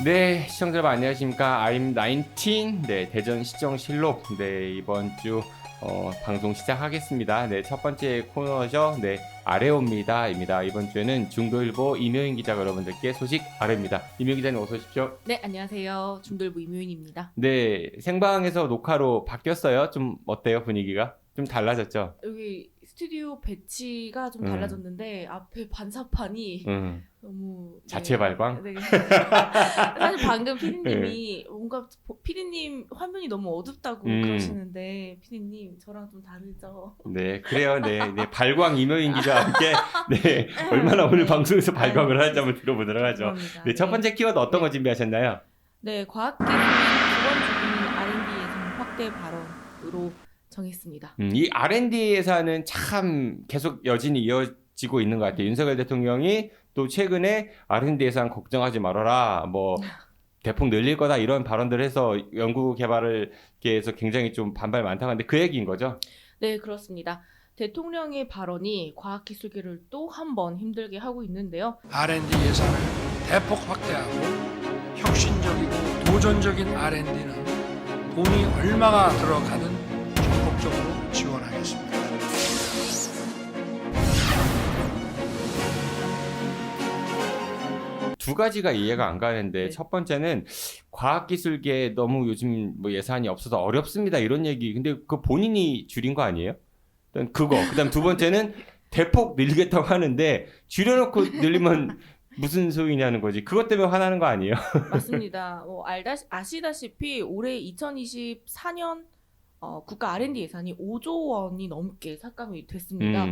네, 시청자 여러분 안녕하십니까? I'm 19. 네, 대전시정실록. 네, 이번 주 방송 시작하겠습니다. 네, 첫 번째 코너죠. 네, 아래옵니다입니다. 이번 주에는 중도일보 임효인 기자가 여러분들께 소식 아래입니다. 임효인 기자님 어서 오십시오. 네, 안녕하세요. 중도일보 임효인입니다. 네, 생방에서 녹화로 바뀌었어요. 좀 어때요, 분위기가? 좀 달라졌죠? 여기 스튜디오 배치가 좀 달라졌는데 앞에 반사판이 너무 자체 발광? 네. 사실 방금 피디님이 뭔가 피디님 화면이 너무 어둡다고 그러시는데 피디님 저랑 좀 다르죠? 네, 그래요. 네, 네, 발광 임효인 기자와 함께 네, 얼마나 오늘 방송에서 발광을 하는지 한번 들어보도록 하죠. 네, 첫 번째 키워드 어떤 거 준비하셨나요? 네, 과학기술의 두번 주기는 R&D 예산 확대 발언으로 정했습니다. 이 R&D 예산은 참 계속 여진이 이어지고 있는 것 같아요. 윤석열 대통령이 또 최근에 R&D 예산 걱정하지 말아라, 뭐 대폭 늘릴 거다 이런 발언들을 해서 연구 개발을 계해서 굉장히 좀 반발 많다고 하는데 그 얘기인 거죠? 네, 그렇습니다. 대통령의 발언이 과학기술계를 또 한 번 힘들게 하고 있는데요. R&D 예산을 대폭 확대하고 혁신적이고 도전적인 R&D는 돈이 얼마가 들어가든 적극적으로 지원하겠습니다. 두 가지가 이해가 안 가는데 네. 첫 번째는 과학기술계 너무 요즘 뭐 예산이 없어서 어렵습니다 이런 얘기. 근데 그 본인이 줄인 거 아니에요? 일단 그거. 그다음 두 번째는 대폭 늘리겠다고 하는데 줄여놓고 늘리면 무슨 소용이냐는 거지. 그것 때문에 화나는 거 아니에요? 맞습니다. 아시다시피 올해 2024년 국가 R&D 예산이 5조 원이 넘게 삭감이 됐습니다.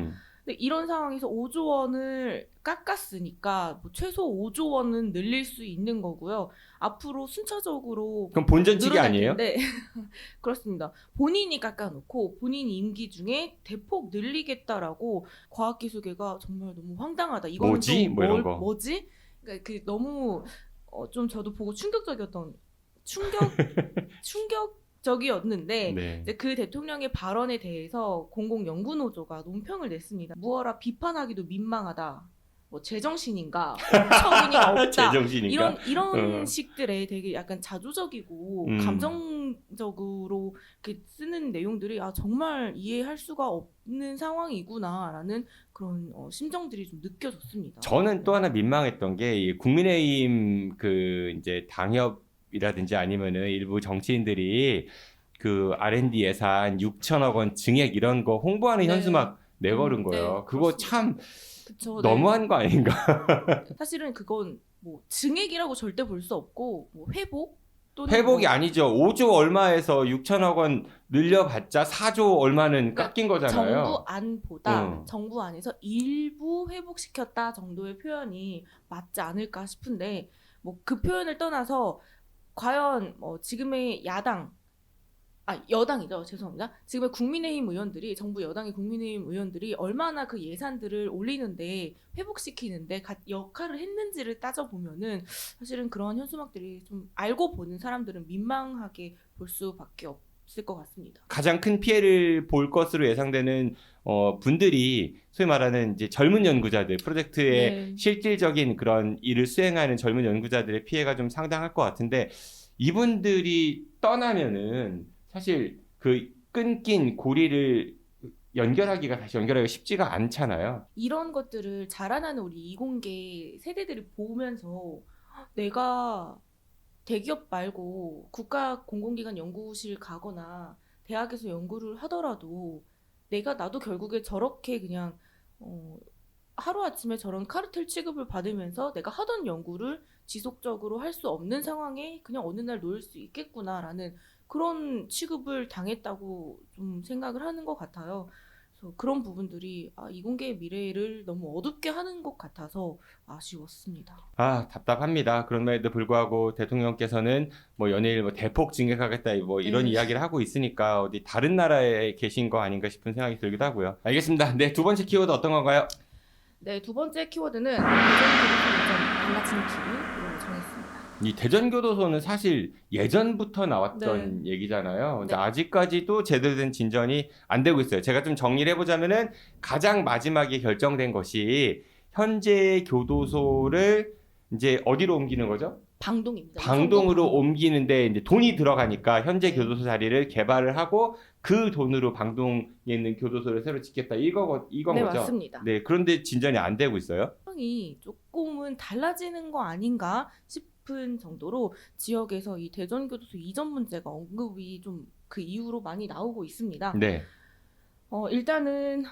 근데 이런 상황에서 5조 원을 깎았으니까 뭐 최소 5조 원은 늘릴 수 있는 거고요. 앞으로 순차적으로 그럼 본전치기 아니에요? 네, 그렇습니다. 본인이 깎아놓고 본인 임기 중에 대폭 늘리겠다라고 과학기술계가 정말 너무 황당하다. 이거는 뭐지? 또 뭐 이런 거. 뭐지? 그러니까 그 너무 좀 저도 보고 충격적이었던 충격적이었는데 네. 이제 그 대통령의 발언에 대해서 공공연구노조가 논평을 냈습니다. 무어라 비판하기도 민망하다. 뭐 제정신인가? 처분이가 없다. 제정신인가? 이런 식들에 되게 약간 자조적이고 감정적으로 이렇게 쓰는 내용들이 정말 이해할 수가 없는 상황이구나라는 그런 심정들이 좀 느껴졌습니다. 저는 또 하나 민망했던 게 이 국민의힘 그 이제 당협이라든지 아니면은 일부 정치인들이 그 R&D 예산 6천억 원 증액 이런 거 홍보하는 네. 현수막 내걸은 거예요. 네, 그거 그렇습니다. 참 그쵸, 너무한 거 아닌가? 사실은 그건 뭐 증액이라고 절대 볼 수 없고 뭐 회복 또는 회복이 뭐 아니죠. 5조 얼마에서 6천억 원 늘려봤자 4조 얼마는 깎인 거잖아요. 정부 안보다 음. 정부 안에서 일부 회복시켰다 정도의 표현이 맞지 않을까 싶은데 뭐 그 표현을 떠나서 과연 지금의 여당이죠. 죄송합니다. 지금의 국민의힘 의원들이 정부 여당의 국민의힘 의원들이 얼마나 그 예산들을 올리는데 회복시키는데 역할을 했는지를 따져보면은 사실은 그런 현수막들이 좀 알고 보는 사람들은 민망하게 볼 수밖에 없을 것 같습니다. 가장 큰 피해를 볼 것으로 예상되는 분들이 소위 말하는 이제 젊은 연구자들 프로젝트의 네. 실질적인 그런 일을 수행하는 젊은 연구자들의 피해가 좀 상당할 것 같은데 이분들이 떠나면은 사실 그 끊긴 고리를 다시 연결하기가 쉽지가 않잖아요. 이런 것들을 자라나는 우리 이공계 세대들이 보면서 내가 대기업 말고 국가 공공기관 연구실 가거나 대학에서 연구를 하더라도 나도 결국에 저렇게 그냥 하루아침에 저런 카르텔 취급을 받으면서 내가 하던 연구를 지속적으로 할 수 없는 상황에 그냥 어느 날 놓일 수 있겠구나라는 그런 취급을 당했다고 좀 생각을 하는 것 같아요. 그래서 그런 부분들이 이공계의 미래를 너무 어둡게 하는 것 같아서 아쉬웠습니다. 답답합니다. 그럼에도 불구하고 대통령께서는 뭐 연일 뭐 대폭 증액하겠다 뭐 이런 이야기를 하고 있으니까 어디 다른 나라에 계신 거 아닌가 싶은 생각이 들기도 하고요. 알겠습니다. 네, 두 번째 키워드 어떤 건가요? 네, 두 번째 키워드는 대전교도소 갈라치는 기류로 정했습니다. 이 대전교도소는 사실 예전부터 나왔던 얘기잖아요. 근데 네. 아직까지도 제대로 된 진전이 안 되고 있어요. 제가 좀 정리를 해보자면은 가장 마지막에 결정된 것이 현재 교도소를 이제 어디로 옮기는 거죠? 방동입니다. 방동으로 선거 방동. 옮기는데 이제 돈이 들어가니까 현재 네. 교도소 자리를 개발을 하고 그 돈으로 방동에 있는 교도소를 새로 짓겠다 이건 네, 거죠. 맞습니다. 네, 그런데 진전이 안 되고 있어요. 상황이 조금은 달라지는 거 아닌가 싶은 정도로 지역에서 이 대전교도소 이전 문제가 언급이 좀 그 이후로 많이 나오고 있습니다. 네. 일단은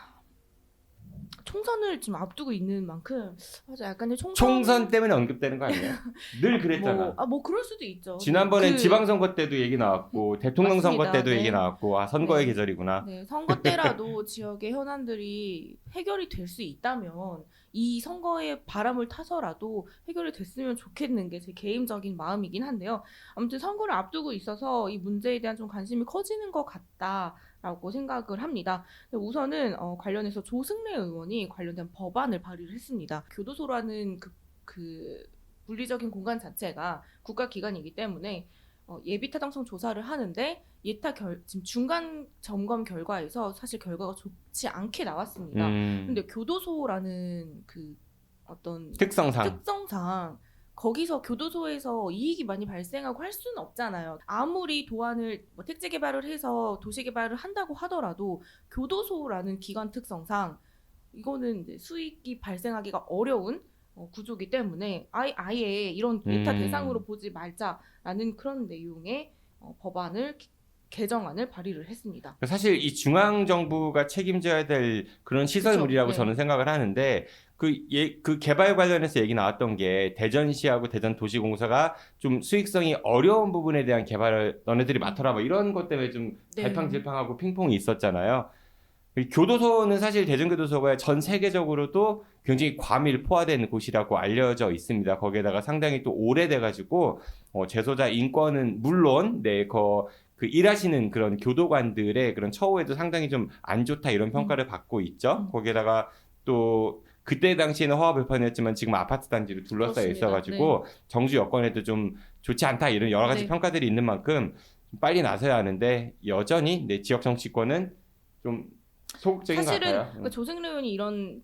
총선을 지금 앞두고 있는 만큼 맞아 약간의 총선 때문에 언급되는 거 아니에요? 늘 그랬잖아. 뭐 그럴 수도 있죠. 지난번엔 그- 지방선거 때도 얘기 나왔고 대통령 선거 맞습니다. 때도 네. 얘기 나왔고 선거의 네. 계절이구나. 네, 선거 때라도 지역의 현안들이 해결이 될 수 있다면 이 선거에 바람을 타서라도 해결이 됐으면 좋겠는 게 제 개인적인 마음이긴 한데요. 아무튼 선거를 앞두고 있어서 이 문제에 대한 좀 관심이 커지는 것 같다라고 생각을 합니다. 근데 우선은 관련해서 조승래 의원이 관련된 법안을 발의를 했습니다. 교도소라는 그 물리적인 공간 자체가 국가기관이기 때문에 예비 타당성 조사를 하는데 지금 중간 점검 결과에서 사실 결과가 좋지 않게 나왔습니다. 근데 교도소라는 그 어떤 특성상 거기서 교도소에서 이익이 많이 발생하고 할 수는 없잖아요. 아무리 도안을 택지 개발을 해서 도시 개발을 한다고 하더라도 교도소라는 기관 특성상 이거는 이제 수익이 발생하기가 어려운 구조기 때문에 아예 이런 예타 대상으로 보지 말자라는 그런 내용의 법안을 개정안을 발의를 했습니다. 사실 이 중앙 정부가 책임져야 될 그런 시설물이라고 그렇죠. 네. 저는 생각을 하는데 그 개발 관련해서 얘기 나왔던 게 대전시하고 대전도시공사가 좀 수익성이 어려운 부분에 대한 개발을 너네들이 맡아라 뭐 이런 것 때문에 좀 네. 갈팡질팡하고 핑퐁이 있었잖아요. 교도소는 사실 대전교도소가 전 세계적으로도 굉장히 과밀포화된 곳이라고 알려져 있습니다. 거기에다가 상당히 또 오래돼가지고 재소자 인권은 물론 그 일하시는 그런 교도관들의 그런 처우에도 상당히 좀 안 좋다 이런 평가를 받고 있죠. 거기에다가 또 그때 당시에는 허허벌판이었지만 지금 아파트 단지로 둘러싸여 그렇습니다. 있어가지고 정주 여건에도 좀 좋지 않다 이런 여러 가지 네. 평가들이 있는 만큼 빨리 나서야 하는데 여전히 지역 정치권은 좀 소극적인 것 사실은 같아요. 그러니까 조승래 의원이 이런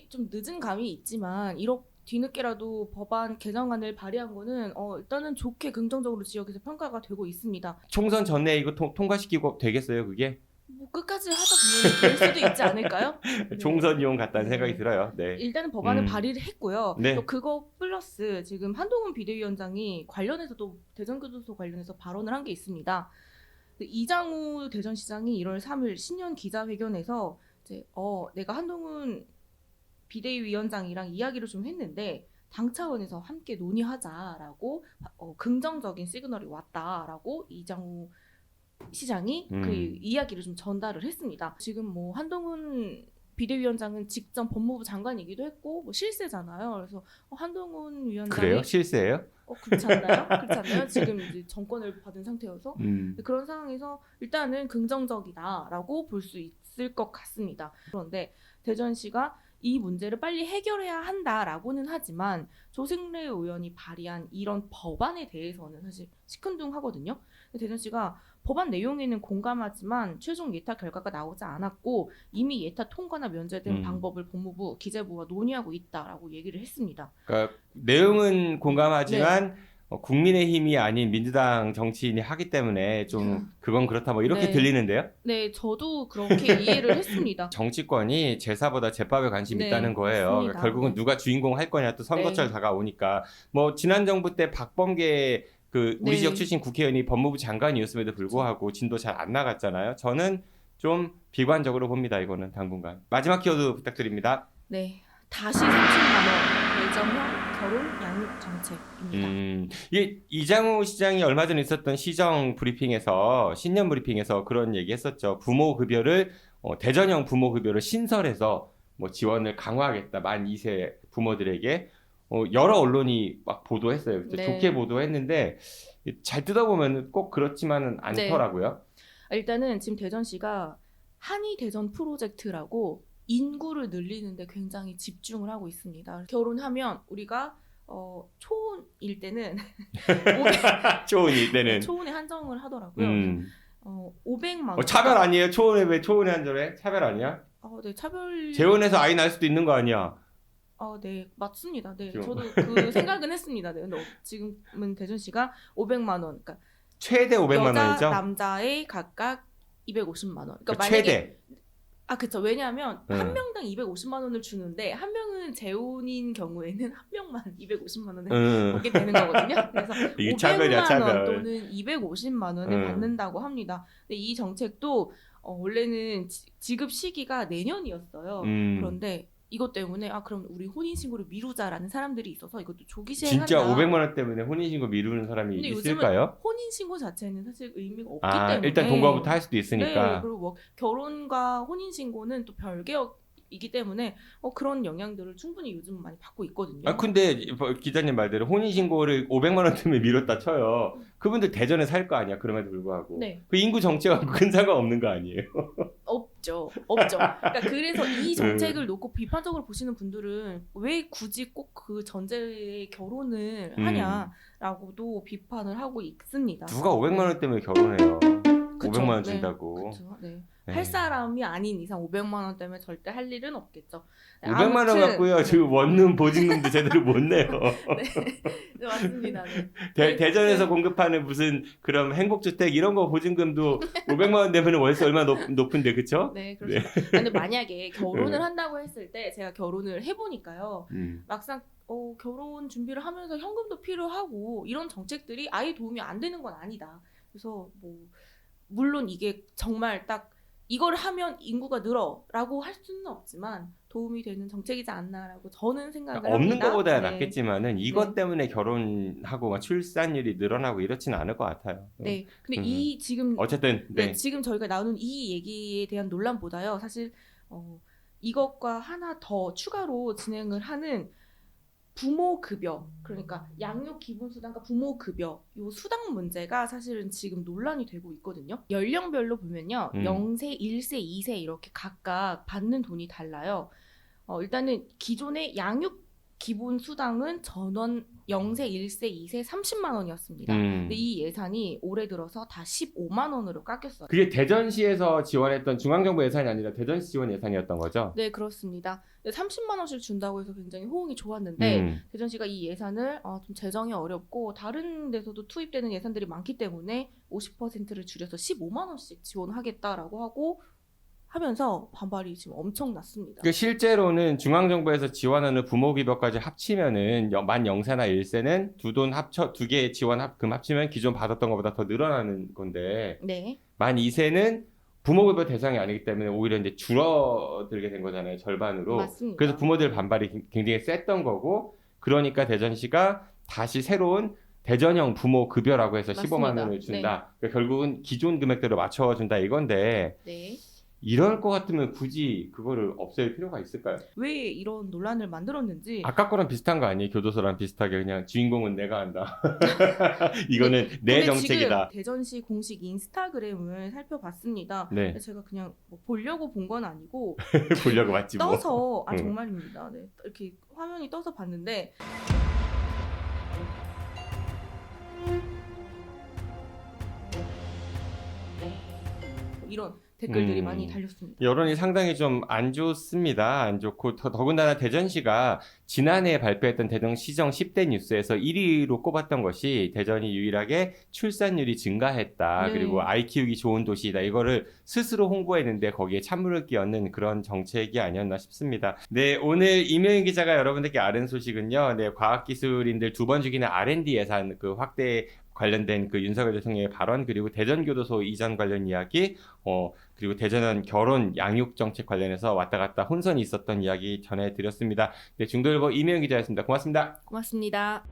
좀 늦은 감이 있지만 뒤늦게라도 법안 개정안을 발의한 거는 일단은 좋게 긍정적으로 지역에서 평가가 되고 있습니다. 총선 전에 이거 통과시키고 되겠어요, 그게? 뭐 끝까지 하다 보면 될 수도 있지 않을까요? 네. 총선용 같다는 네. 생각이 들어요. 네. 일단은 법안을 발의를 했고요. 네. 또 그거 플러스 지금 한동훈 비대위원장이 관련해서도 대전교도소 관련해서 발언을 한 게 있습니다. 이장우 대전시장이 1월 3일 신년 기자회견에서 이제 내가 한동훈 비대위원장이랑 이야기를 좀 했는데 당 차원에서 함께 논의하자라고 긍정적인 시그널이 왔다라고 이장우 시장이 그 이야기를 좀 전달을 했습니다. 지금 뭐 한동훈 비대위원장은 직전 법무부 장관이기도 했고 뭐 실세잖아요. 그래서 한동훈 위원장이 그래요? 실세예요? 그렇지 않나요? 그렇지 않나요? 지금 이제 정권을 받은 상태여서 그런 상황에서 일단은 긍정적이다라고 볼 수 있을 것 같습니다. 그런데 대전시가 이 문제를 빨리 해결해야 한다라고는 하지만 조승래 의원이 발의한 이런 법안에 대해서는 사실 시큰둥하거든요. 대전시가 법안 내용에는 공감하지만 최종 예타 결과가 나오지 않았고 이미 예타 통과나 면제된 방법을 법무부, 기재부와 논의하고 있다라고 얘기를 했습니다. 그러니까 내용은 공감하지만 국민의힘이 아닌 민주당 정치인이 하기 때문에 좀 그건 그렇다 뭐 이렇게 네. 들리는데요. 네, 저도 그렇게 이해를 했습니다. 정치권이 제사보다 제밥에 관심이 네, 있다는 거예요. 맞습니다. 그러니까 결국은 누가 주인공 할 거냐 또 선거철 네. 다가오니까 뭐 지난 정부 때 박범계 우리 네. 지역 출신 국회의원이 법무부 장관이었음에도 불구하고 진도 잘 안 나갔잖아요. 저는 좀 비관적으로 봅니다. 이거는 당분간. 마지막 키워드 부탁드립니다. 네, 다시 3층 남원 예정형 결혼 양육 정책입니다. 이게 이장우 시장이 얼마 전에 있었던 시정 브리핑에서 신년 브리핑에서 그런 얘기했었죠. 부모 급여를 대전형 부모 급여를 신설해서 뭐 지원을 강화하겠다. 만 2세 부모들에게 여러 언론이 막 보도했어요. 네. 좋게 보도했는데 잘 뜯어보면 꼭 그렇지만은 않더라고요. 일단은 지금 대전시가 한의 대전 프로젝트라고 인구를 늘리는데 굉장히 집중을 하고 있습니다. 결혼하면 우리가 초혼일 때는 초혼일 때는 초혼에 한정을 하더라고요. 500만 원. 차별 아니에요? 초혼에 왜 초혼에 한절해? 차별 아니야? 네, 차별. 재혼해서 아이 낳을 수도 있는 거 아니야? 네, 맞습니다. 네, 좀. 저도 그 생각은 했습니다. 네, 근데 지금은 대전시가 500만 원, 그러니까 최대 500만 여자, 원이죠? 남자의 각각 250만 원. 그러니까 그 만약에 최대. 그쵸. 왜냐하면 응. 한 명당 250만 원을 주는데 한 명은 재혼인 경우에는 한 명만 250만 원을 응. 받게 되는 거거든요. 그래서 이게 500만 차별이야, 차별. 원 또는 250만 원을 받는다고 합니다. 근데 이 정책도 원래는 지급 시기가 내년이었어요. 그런데 이것 때문에 그럼 우리 혼인신고를 미루자라는 사람들이 있어서 이것도 조기 시행한다. 진짜 500만 원 때문에 혼인신고 미루는 사람이 근데 있을까요? 혼인신고 자체는 사실 의미가 없기 때문에 일단 동거부터 할 수도 네, 있으니까. 그리고 뭐 결혼과 혼인신고는 또 별개이기 때문에 그런 영향들을 충분히 요즘 많이 받고 있거든요. 근데 기자님 말대로 혼인신고를 500만 원 때문에 미뤘다 쳐요. 그분들 대전에 살 거 아니야, 그럼에도 불구하고. 네. 그 인구 정체하고 큰 상관없는 거 아니에요? 없죠. 그러니까 그래서 이 정책을 놓고 비판적으로 보시는 분들은 왜 굳이 꼭 그 전제에 결혼을 하냐라고도 비판을 하고 있습니다. 누가 500만 원 때문에 결혼해요? 그쵸, 500만 원 네, 준다고. 그쵸, 네. 네. 할 사람이 아닌 이상 500만 원 때문에 절대 할 일은 없겠죠. 500만 원 갖고요. 지금 원룸 보증금도 제대로 못 내요. 네, 맞습니다. 네. 대전에서 공급하는 무슨 그런 행복주택 이런 거 보증금도 500만 원 되면 월세 얼마 높은데, 그쵸? 네, 그렇죠. 근데 만약에 결혼을 한다고 했을 때 제가 결혼을 해보니까요. 막상 결혼 준비를 하면서 현금도 필요하고 이런 정책들이 아예 도움이 안 되는 건 아니다. 그래서 물론 이게 정말 딱 이걸 하면 인구가 늘어라고 할 수는 없지만 도움이 되는 정책이지 않나라고 저는 생각을 합니다. 없는 것보다 네. 낫겠지만은 이것 때문에 결혼하고 막 출산율이 늘어나고 이렇지는 않을 것 같아요. 네. 근데 지금 어쨌든 네, 지금 저희가 나누는 이 얘기에 대한 논란보다요. 사실 이것과 하나 더 추가로 진행을 하는 부모급여, 그러니까 양육 기본수당과 부모급여 이 수당 문제가 사실은 지금 논란이 되고 있거든요. 연령별로 보면요. 0세, 1세, 2세 이렇게 각각 받는 돈이 달라요. 일단은 기존의 양육 기본수당은 전원 0세, 1세, 2세 30만 원이었습니다. 근데 이 예산이 올해 들어서 다 15만 원으로 깎였어요. 그게 대전시에서 지원했던 중앙정부 예산이 아니라 대전시 지원 예산이었던 거죠? 네, 그렇습니다. 30만 원씩 준다고 해서 굉장히 호응이 좋았는데 대전시가 이 예산을 좀 재정이 어렵고 다른 데서도 투입되는 예산들이 많기 때문에 50%를 줄여서 15만 원씩 지원하겠다라고 하면서 반발이 지금 엄청 났습니다. 실제로는 중앙정부에서 지원하는 부모급여까지 합치면은 만 0세나 1세는 두 개의 지원금 합치면 기존 받았던 것보다 더 늘어나는 건데 네. 만 2세는 부모급여 대상이 아니기 때문에 오히려 이제 줄어들게 된 거잖아요, 절반으로. 맞습니다. 그래서 부모들 반발이 굉장히 셌던 거고, 그러니까 대전시가 다시 새로운 대전형 부모급여라고 해서 맞습니다. 15만 원을 준다. 그러니까 결국은 기존 금액대로 맞춰준다 이건데. 네. 이럴 것 같으면 굳이 그거를 없앨 필요가 있을까요? 왜 이런 논란을 만들었는지. 아까 거랑 비슷한 거 아니에요? 교도소랑 비슷하게 그냥 주인공은 내가 한다. 이거는 내 정책이다. 지금 대전시 공식 인스타그램을 살펴봤습니다. 네. 제가 그냥 보려고 본 건 아니고 보려고 봤지 뭐. 떠서 정말입니다. 네. 이렇게 화면이 떠서 봤는데 이런 댓글들이 많이 달렸습니다. 여론이 상당히 좀 안 좋습니다. 안 좋고 더군다나 대전시가 지난해 발표했던 대전시정 10대 뉴스에서 1위로 꼽았던 것이 대전이 유일하게 출산율이 증가했다. 네. 그리고 아이 키우기 좋은 도시다. 이거를 스스로 홍보했는데 거기에 찬물을 끼얹는 그런 정책이 아니었나 싶습니다. 네, 오늘 이명희 기자가 여러분들께 아는 소식은요. 네, 과학기술인들 2번 죽이는 R&D 예산 그 확대 관련된 그 윤석열 대통령의 발언, 그리고 대전교도소 이전 관련 이야기, 그리고 대전은 결혼 양육 정책 관련해서 왔다 갔다 혼선이 있었던 이야기 전해드렸습니다. 네, 중도일보 이명희 기자였습니다. 고맙습니다. 고맙습니다.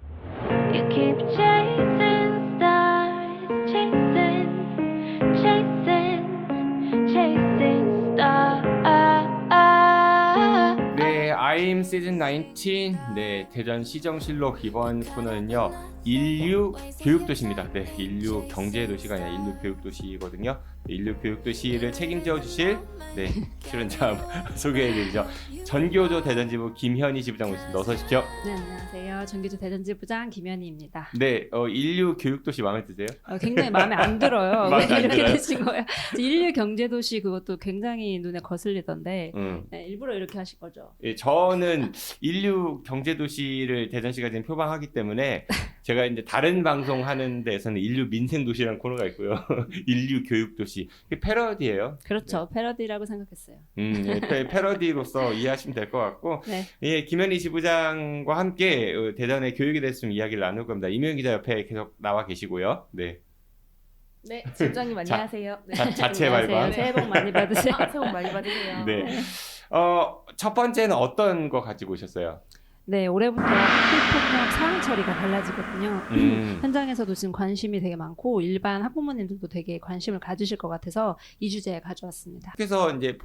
You keep chasing stars, chasing stars. 네, I'm 시즌 19. 네, 대전 시정실록 이번 코너는요. 인류 교육도시입니다. 네, 인류 경제도시가 아니라 인류 교육도시거든요. 네, 인류 교육도시를 책임져 주실 네, 출연자 소개해드리죠. 전교조 대전지부 김현희 지부장 모십니다. 어서 오십시오. 네, 안녕하세요. 전교조 대전지부장 김현희입니다. 네, 인류 교육도시 마음에 드세요? 굉장히 마음에 안 들어요. 마음에 왜 안 이렇게 들어요? 되신 거예요? 인류 경제도시 그것도 굉장히 눈에 거슬리던데 음. 네, 일부러 이렇게 하실 거죠? 예, 저는 인류 경제도시를 대전시가 지금 표방하기 때문에 제가 이제 다른 방송 하는 데에서는 인류 민생도시라는 코너가 있고요. 인류 교육도시. 이게 패러디예요. 그렇죠. 패러디라고 생각했어요. 예, 패러디로서 이해하시면 될 것 같고 네. 예, 김현희 지부장과 함께 대전의 교육에 대해서 좀 이야기를 나눌 겁니다. 이명 기자 옆에 계속 나와 계시고요. 네. 네, 지부장님 안녕하세요. 네. 자체 안녕하세요. 발광. 새해 복 많이 받으세요. 새해 복 많이 받으세요. 네. 첫 번째는 어떤 거 가지고 오셨어요? 네, 올해부터 학교폭력 사항 처리가 달라지거든요. 현장에서도 지금 관심이 되게 많고 일반 학부모님들도 되게 관심을 가지실 것 같아서 이 주제에 가져왔습니다. 학교에서 이제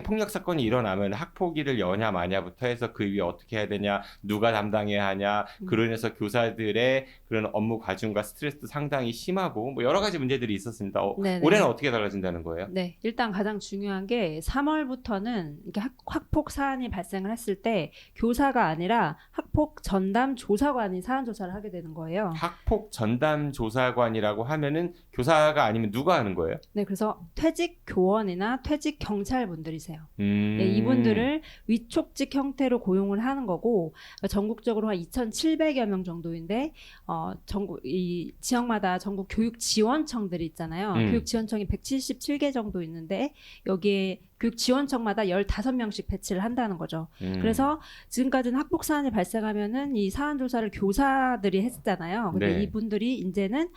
폭력 사건이 일어나면 학폭위를 여냐 마냐부터 해서 그 위에 어떻게 해야 되냐, 누가 담당해야 하냐, 그로 인해서 교사들의 그런 업무 과중과 스트레스도 상당히 심하고 뭐 여러 가지 문제들이 있었습니다. 네네. 올해는 어떻게 달라진다는 거예요? 네, 일단 가장 중요한 게 3월부터는 이렇게 학폭 사안이 발생을 했을 때 교사가 아니라 학폭 전담 조사관이 사안 조사를 하게 되는 거예요. 학폭 전담 조사관이라고 하면은 교사가 아니면 누가 하는 거예요? 네, 그래서 퇴직 교원이나 퇴직 경찰분들이세요. 네, 이분들을 위촉직 형태로 고용을 하는 거고 전국적으로 한 2,700여 명 정도인데 전국 이 지역마다 전국 교육 지원청들이 있잖아요. 교육 지원청이 177개 정도 있는데 여기에 교육 지원청마다 15명씩 배치를 한다는 거죠. 그래서 지금까지는 학폭 사안이 발생하면은 이 사안 조사를 교사들이 했잖아요. 근데 네. 이분들이 이제는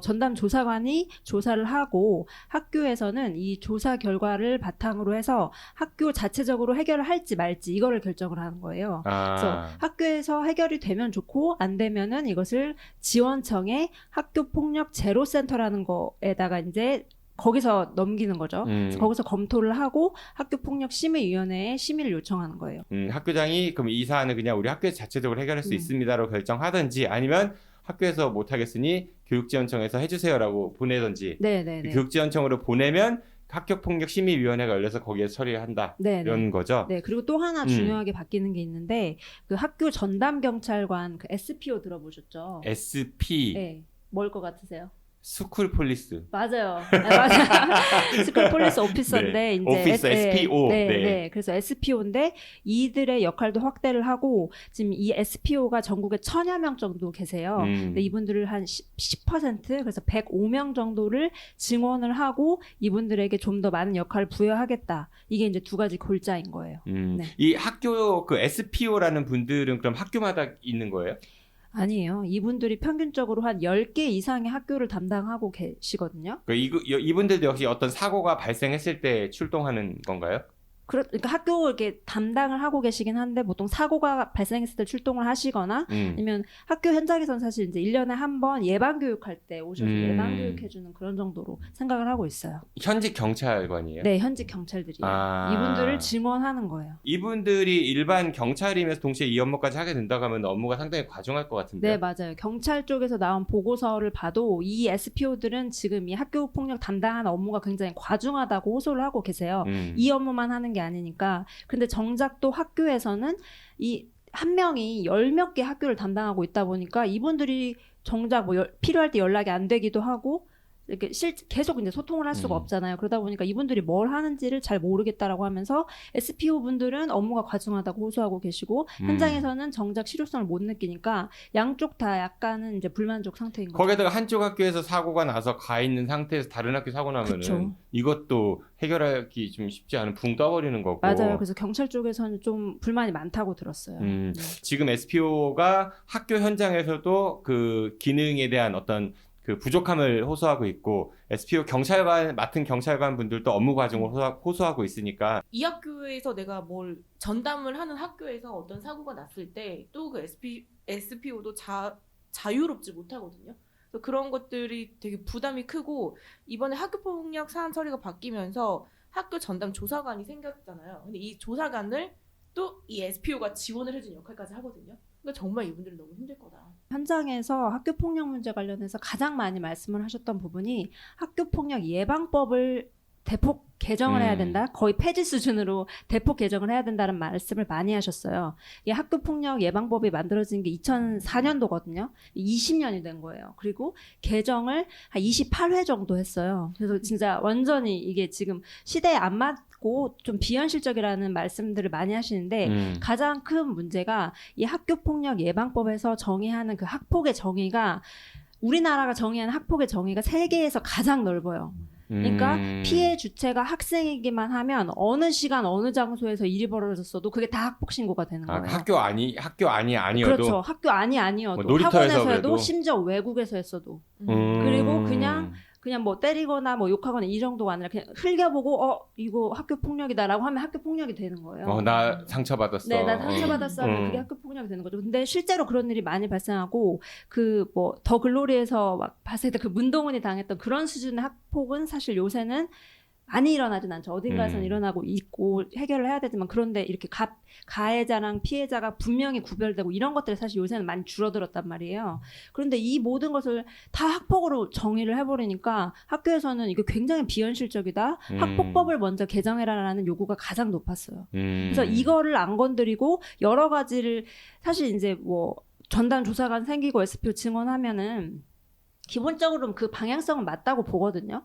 전담 조사관이 조사를 하고 학교에서는 이 조사 결과를 바탕으로 해서 학교 자체적으로 해결을 할지 말지 이거를 결정을 하는 거예요. 그래서 학교에서 해결이 되면 좋고 안 되면은 이것을 지원청의 학교 폭력 제로 센터라는 거에다가 이제 거기서 넘기는 거죠. 그래서 거기서 검토를 하고 학교폭력심의위원회에 심의를 요청하는 거예요. 학교장이 그럼 이 사안을 그냥 우리 학교에서 자체적으로 해결할 수 있습니다라고 결정하든지 아니면 학교에서 못하겠으니 교육지원청에서 해주세요라고 보내든지 네네네. 교육지원청으로 보내면 학교폭력심의위원회가 열려서 거기에 처리한다 네네. 이런 거죠. 네, 그리고 또 하나 중요하게 바뀌는 게 있는데 그 학교 전담 경찰관 그 SPO 들어보셨죠? SP 네, 뭘 것 같으세요? 스쿨 폴리스. 맞아요. 네, 맞아요. 스쿨 폴리스 오피서인데 네. 이제 오피서 SPO. 네, 네. 네. 그래서 SPO인데 이들의 역할도 확대를 하고 지금 이 SPO가 전국에 1,000여 명 정도 계세요. 근데 이분들을 한 10% 그래서 105명 정도를 증원을 하고 이분들에게 좀 더 많은 역할을 부여하겠다. 이게 이제 두 가지 골자인 거예요. 네. 이 학교 그 SPO라는 분들은 그럼 학교마다 있는 거예요? 아니에요. 이분들이 평균적으로 한 10개 이상의 학교를 담당하고 계시거든요. 그러니까 이분들도 역시 어떤 사고가 발생했을 때 출동하는 건가요? 그러니까 학교 이렇게 담당을 하고 계시긴 한데 보통 사고가 발생했을 때 출동을 하시거나 아니면 학교 현장에서는 사실 이제 1년에 한 번 예방 교육할 때 오셔서 예방 교육해주는 그런 정도로 생각을 하고 있어요. 현직 경찰관이에요? 네, 현직 경찰들이에요. 이분들을 증원하는 거예요. 이분들이 일반 경찰이면서 동시에 이 업무까지 하게 된다고 하면 업무가 상당히 과중할 것 같은데요? 네, 맞아요. 경찰 쪽에서 나온 보고서를 봐도 이 SPO들은 지금 이 학교 폭력 담당하는 업무가 굉장히 과중하다고 호소를 하고 계세요. 이 업무만 하는 게 아니니까. 근데 정작 또 학교에서는 이 한 명이 10몇 개 학교를 담당하고 있다 보니까 이분들이 정작 뭐 필요할 때 연락이 안 되기도 하고 이렇게 계속 이제 소통을 할 수가 없잖아요. 그러다 보니까 이분들이 뭘 하는지를 잘 모르겠다라고 하면서 SPO 분들은 업무가 과중하다고 호소하고 계시고 현장에서는 정작 실효성을 못 느끼니까 양쪽 다 약간은 이제 불만족 상태인 거죠. 거기다가 한쪽 학교에서 사고가 나서 가 있는 상태에서 다른 학교 사고 나면은 그쵸. 이것도 해결하기 좀 쉽지 않은 붕 떠버리는 거고. 맞아요. 그래서 경찰 쪽에서는 좀 불만이 많다고 들었어요. 네. 지금 SPO가 학교 현장에서도 그 기능에 대한 어떤 그 부족함을 호소하고 있고 SPO 경찰관 맡은 경찰관 분들도 업무 과중을 호소하고 있으니까 이 학교에서 내가 뭘 전담을 하는 학교에서 어떤 사고가 났을 때 또 그 SPO도 자유롭지 못하거든요. 그래서 그런 것들이 되게 부담이 크고 이번에 학교폭력 사안 처리가 바뀌면서 학교 전담 조사관이 생겼잖아요. 근데 이 조사관을 또 이 SPO가 지원을 해준 역할까지 하거든요. 그러니까 정말 이분들은 너무 힘들 거다. 현장에서 학교 폭력 문제 관련해서 가장 많이 말씀을 하셨던 부분이 학교 폭력 예방법을 대폭 개정을 해야 된다. 거의 폐지 수준으로 대폭 개정을 해야 된다는 말씀을 많이 하셨어요. 이 학교 폭력 예방법이 만들어진 게 2004년도거든요. 20년이 된 거예요. 그리고 개정을 한 28회 정도 했어요. 그래서 진짜 완전히 이게 지금 시대에 안 맞고 좀 비현실적이라는 말씀들을 많이 하시는데 가장 큰 문제가 이 학교 폭력 예방법에서 정의하는 그 학폭의 정의가 우리나라가 정의하는 학폭의 정의가 세계에서 가장 넓어요. 그러니까 피해 주체가 학생이기만 하면 어느 시간 어느 장소에서 일이 벌어졌어도 그게 다 학폭 신고가 되는 거예요. 학교 아니 아니어도 그렇죠. 학교 아니어도 뭐 놀이터에서 학원에서 해도 그래도? 심지어 외국에서 했어도 그리고 그냥 뭐 때리거나 뭐 욕하거나 이 정도가 아니라 그냥 흘겨보고 이거 학교 폭력이다라고 하면 학교 폭력이 되는 거예요. 나 상처받았어. 네, 나 상처받았어 하면 그게 학교 폭력이 되는 거죠. 근데 실제로 그런 일이 많이 발생하고 그 뭐 더 글로리에서 막 봤을 때 그 문동은이 당했던 그런 수준의 학폭은 사실 요새는 많이 일어나진 않죠. 어딘가에서는 일어나고 있고 해결을 해야 되지만 그런데 이렇게 가해자랑 피해자가 분명히 구별되고 이런 것들이 사실 요새는 많이 줄어들었단 말이에요. 그런데 이 모든 것을 다 학폭으로 정의를 해버리니까 학교에서는 이게 굉장히 비현실적이다. 학폭법을 먼저 개정해라라는 요구가 가장 높았어요. 그래서 이거를 안 건드리고 여러 가지를 사실 이제 뭐 전담 조사관 생기고 SPO 증언하면은 기본적으로는 그 방향성은 맞다고 보거든요.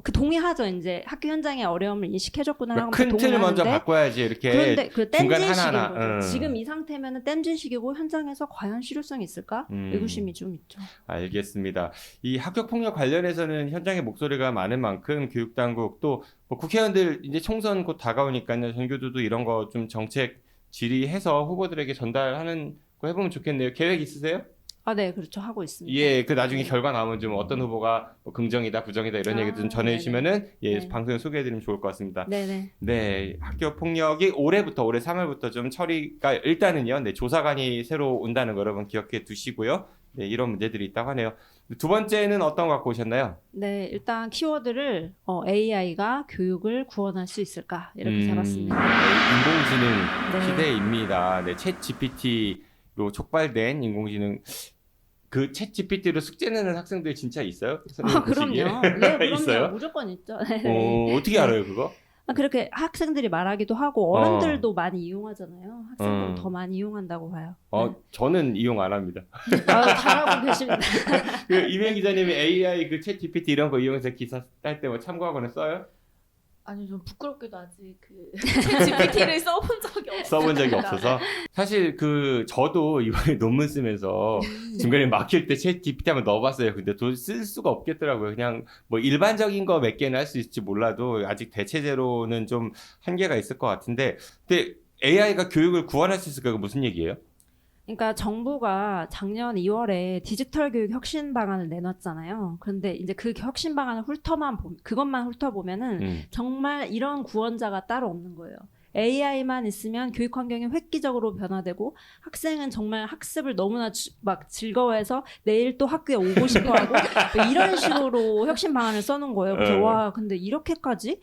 그 동의하죠. 이제 학교 현장의 어려움을 인식해줬구나 하고 큰 틀을 먼저 바꿔야지 이렇게. 그런데 그 중간 땜질식인 하나하나, 거죠. 지금 이 상태면은 땜질식이고 현장에서 과연 실효성이 있을까? 의구심이 좀 있죠. 알겠습니다. 이 학교 폭력 관련해서는 현장의 목소리가 많은 만큼 교육당국 또 뭐 국회의원들 이제 총선 곧 다가오니까요. 전교조도 이런 거 좀 정책 질의해서 후보들에게 전달하는 거 해보면 좋겠네요. 계획 있으세요? 네, 그렇죠. 하고 있습니다. 예, 그 나중에 결과 나오면 좀 어떤 후보가 뭐 긍정이다, 부정이다 이런 얘기 좀 전해주시면은 네네. 방송에 소개해드리면 좋을 것 같습니다. 네네. 네, 학교 폭력이 올해 3월부터 좀 처리가 일단은요, 조사관이 새로 온다는 거 여러분 기억해 두시고요. 네, 이런 문제들이 있다고 하네요. 두 번째는 어떤 거 갖고 오셨나요? 네, 일단 키워드를 AI가 교육을 구원할 수 있을까 이렇게 잡았습니다. 인공지능 네. 시대입니다. 네, 챗 GPT로 촉발된 인공지능. 그 챗 GPT로 숙제 내는 학생들 진짜 있어요? 그럼요. 네, 그럼요. 있어요? 무조건 있죠. 어떻게 알아요, 그거? 그렇게 학생들이 말하기도 하고 어른들도 많이 이용하잖아요. 학생들은 더 많이 이용한다고 봐요. 저는 이용 안 합니다. 잘하고 계십니다. 그 이면 기자님이 AI 그 챗 GPT 이런 거 이용해서 기사 딸 때 뭐 참고하거나 써요? 아니 좀 부끄럽게도 아직 그 GPT를 써본 적이 없어요. 써본 적이 없어서 사실 저도 이번에 논문 쓰면서 중간에 막힐 때 챗 GPT 한번 넣어봤어요. 근데 또 쓸 수가 없겠더라고요. 그냥 뭐 일반적인 거 몇 개는 할 수 있을지 몰라도 아직 대체제로는 좀 한계가 있을 것 같은데, 근데 AI가 교육을 구원할 수 있을까? 무슨 얘기예요? 그러니까 정부가 작년 2월에 디지털 교육 혁신 방안을 내놨잖아요. 그런데 이제 그 혁신 방안을 그것만 훑어보면은 정말 이런 구원자가 따로 없는 거예요. AI만 있으면 교육 환경이 획기적으로 변화되고 학생은 정말 학습을 너무나 막 즐거워해서 내일 또 학교에 오고 싶어하고 이런 식으로 혁신 방안을 써놓은 거예요. 그래서 와, 근데 이렇게까지?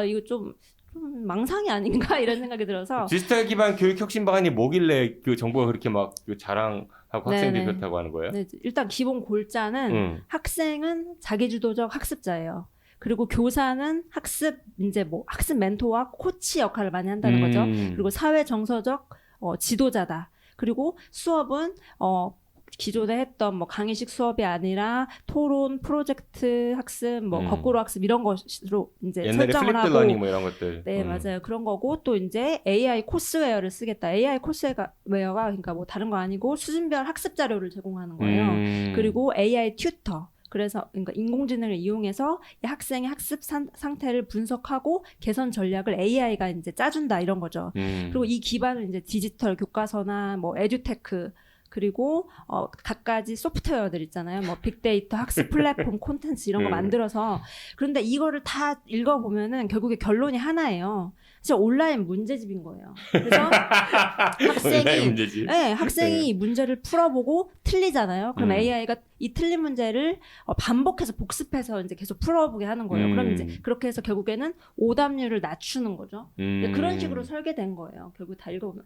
이거 좀 망상이 아닌가 이런 생각이 들어서 디지털 기반 교육 혁신 방안이 뭐길래 그 정부가 그렇게 막 자랑하고 학생들이 그렇다고 하는 거예요? 네, 일단 기본 골자는 학생은 자기주도적 학습자예요. 그리고 교사는 학습 멘토와 코치 역할을 많이 한다는 거죠. 그리고 사회 정서적 지도자다. 그리고 수업은 기존에 했던 뭐 강의식 수업이 아니라 토론, 프로젝트 학습, 거꾸로 학습 이런 것으로 이제 옛날에 설정을 하고. 플립드 러닝 뭐 이런 것들. 네, 맞아요. 그런 거고 또 이제 AI 코스웨어를 쓰겠다. AI 코스웨어가 그러니까 뭐 다른 거 아니고 수준별 학습 자료를 제공하는 거예요. 그리고 AI 튜터. 그래서 그러니까 인공지능을 이용해서 이 학생의 학습 상태를 분석하고 개선 전략을 AI가 이제 짜준다 이런 거죠. 그리고 이 기반을 이제 디지털 교과서나 뭐 에듀테크 그리고 갖가지 소프트웨어들 있잖아요. 뭐 빅데이터, 학습 플랫폼, 콘텐츠 이런 거 만들어서 그런데 이거를 다 읽어보면은 결국에 결론이 하나예요. 진짜 온라인 문제집인 거예요. 그래서 학생이 이 문제를 풀어보고 틀리잖아요. 그럼 AI가 이 틀린 문제를 반복해서 복습해서 이제 계속 풀어보게 하는 거예요. 그럼 이제 그렇게 해서 결국에는 오답률을 낮추는 거죠. 그런 식으로 설계된 거예요. 결국 다 읽어보면.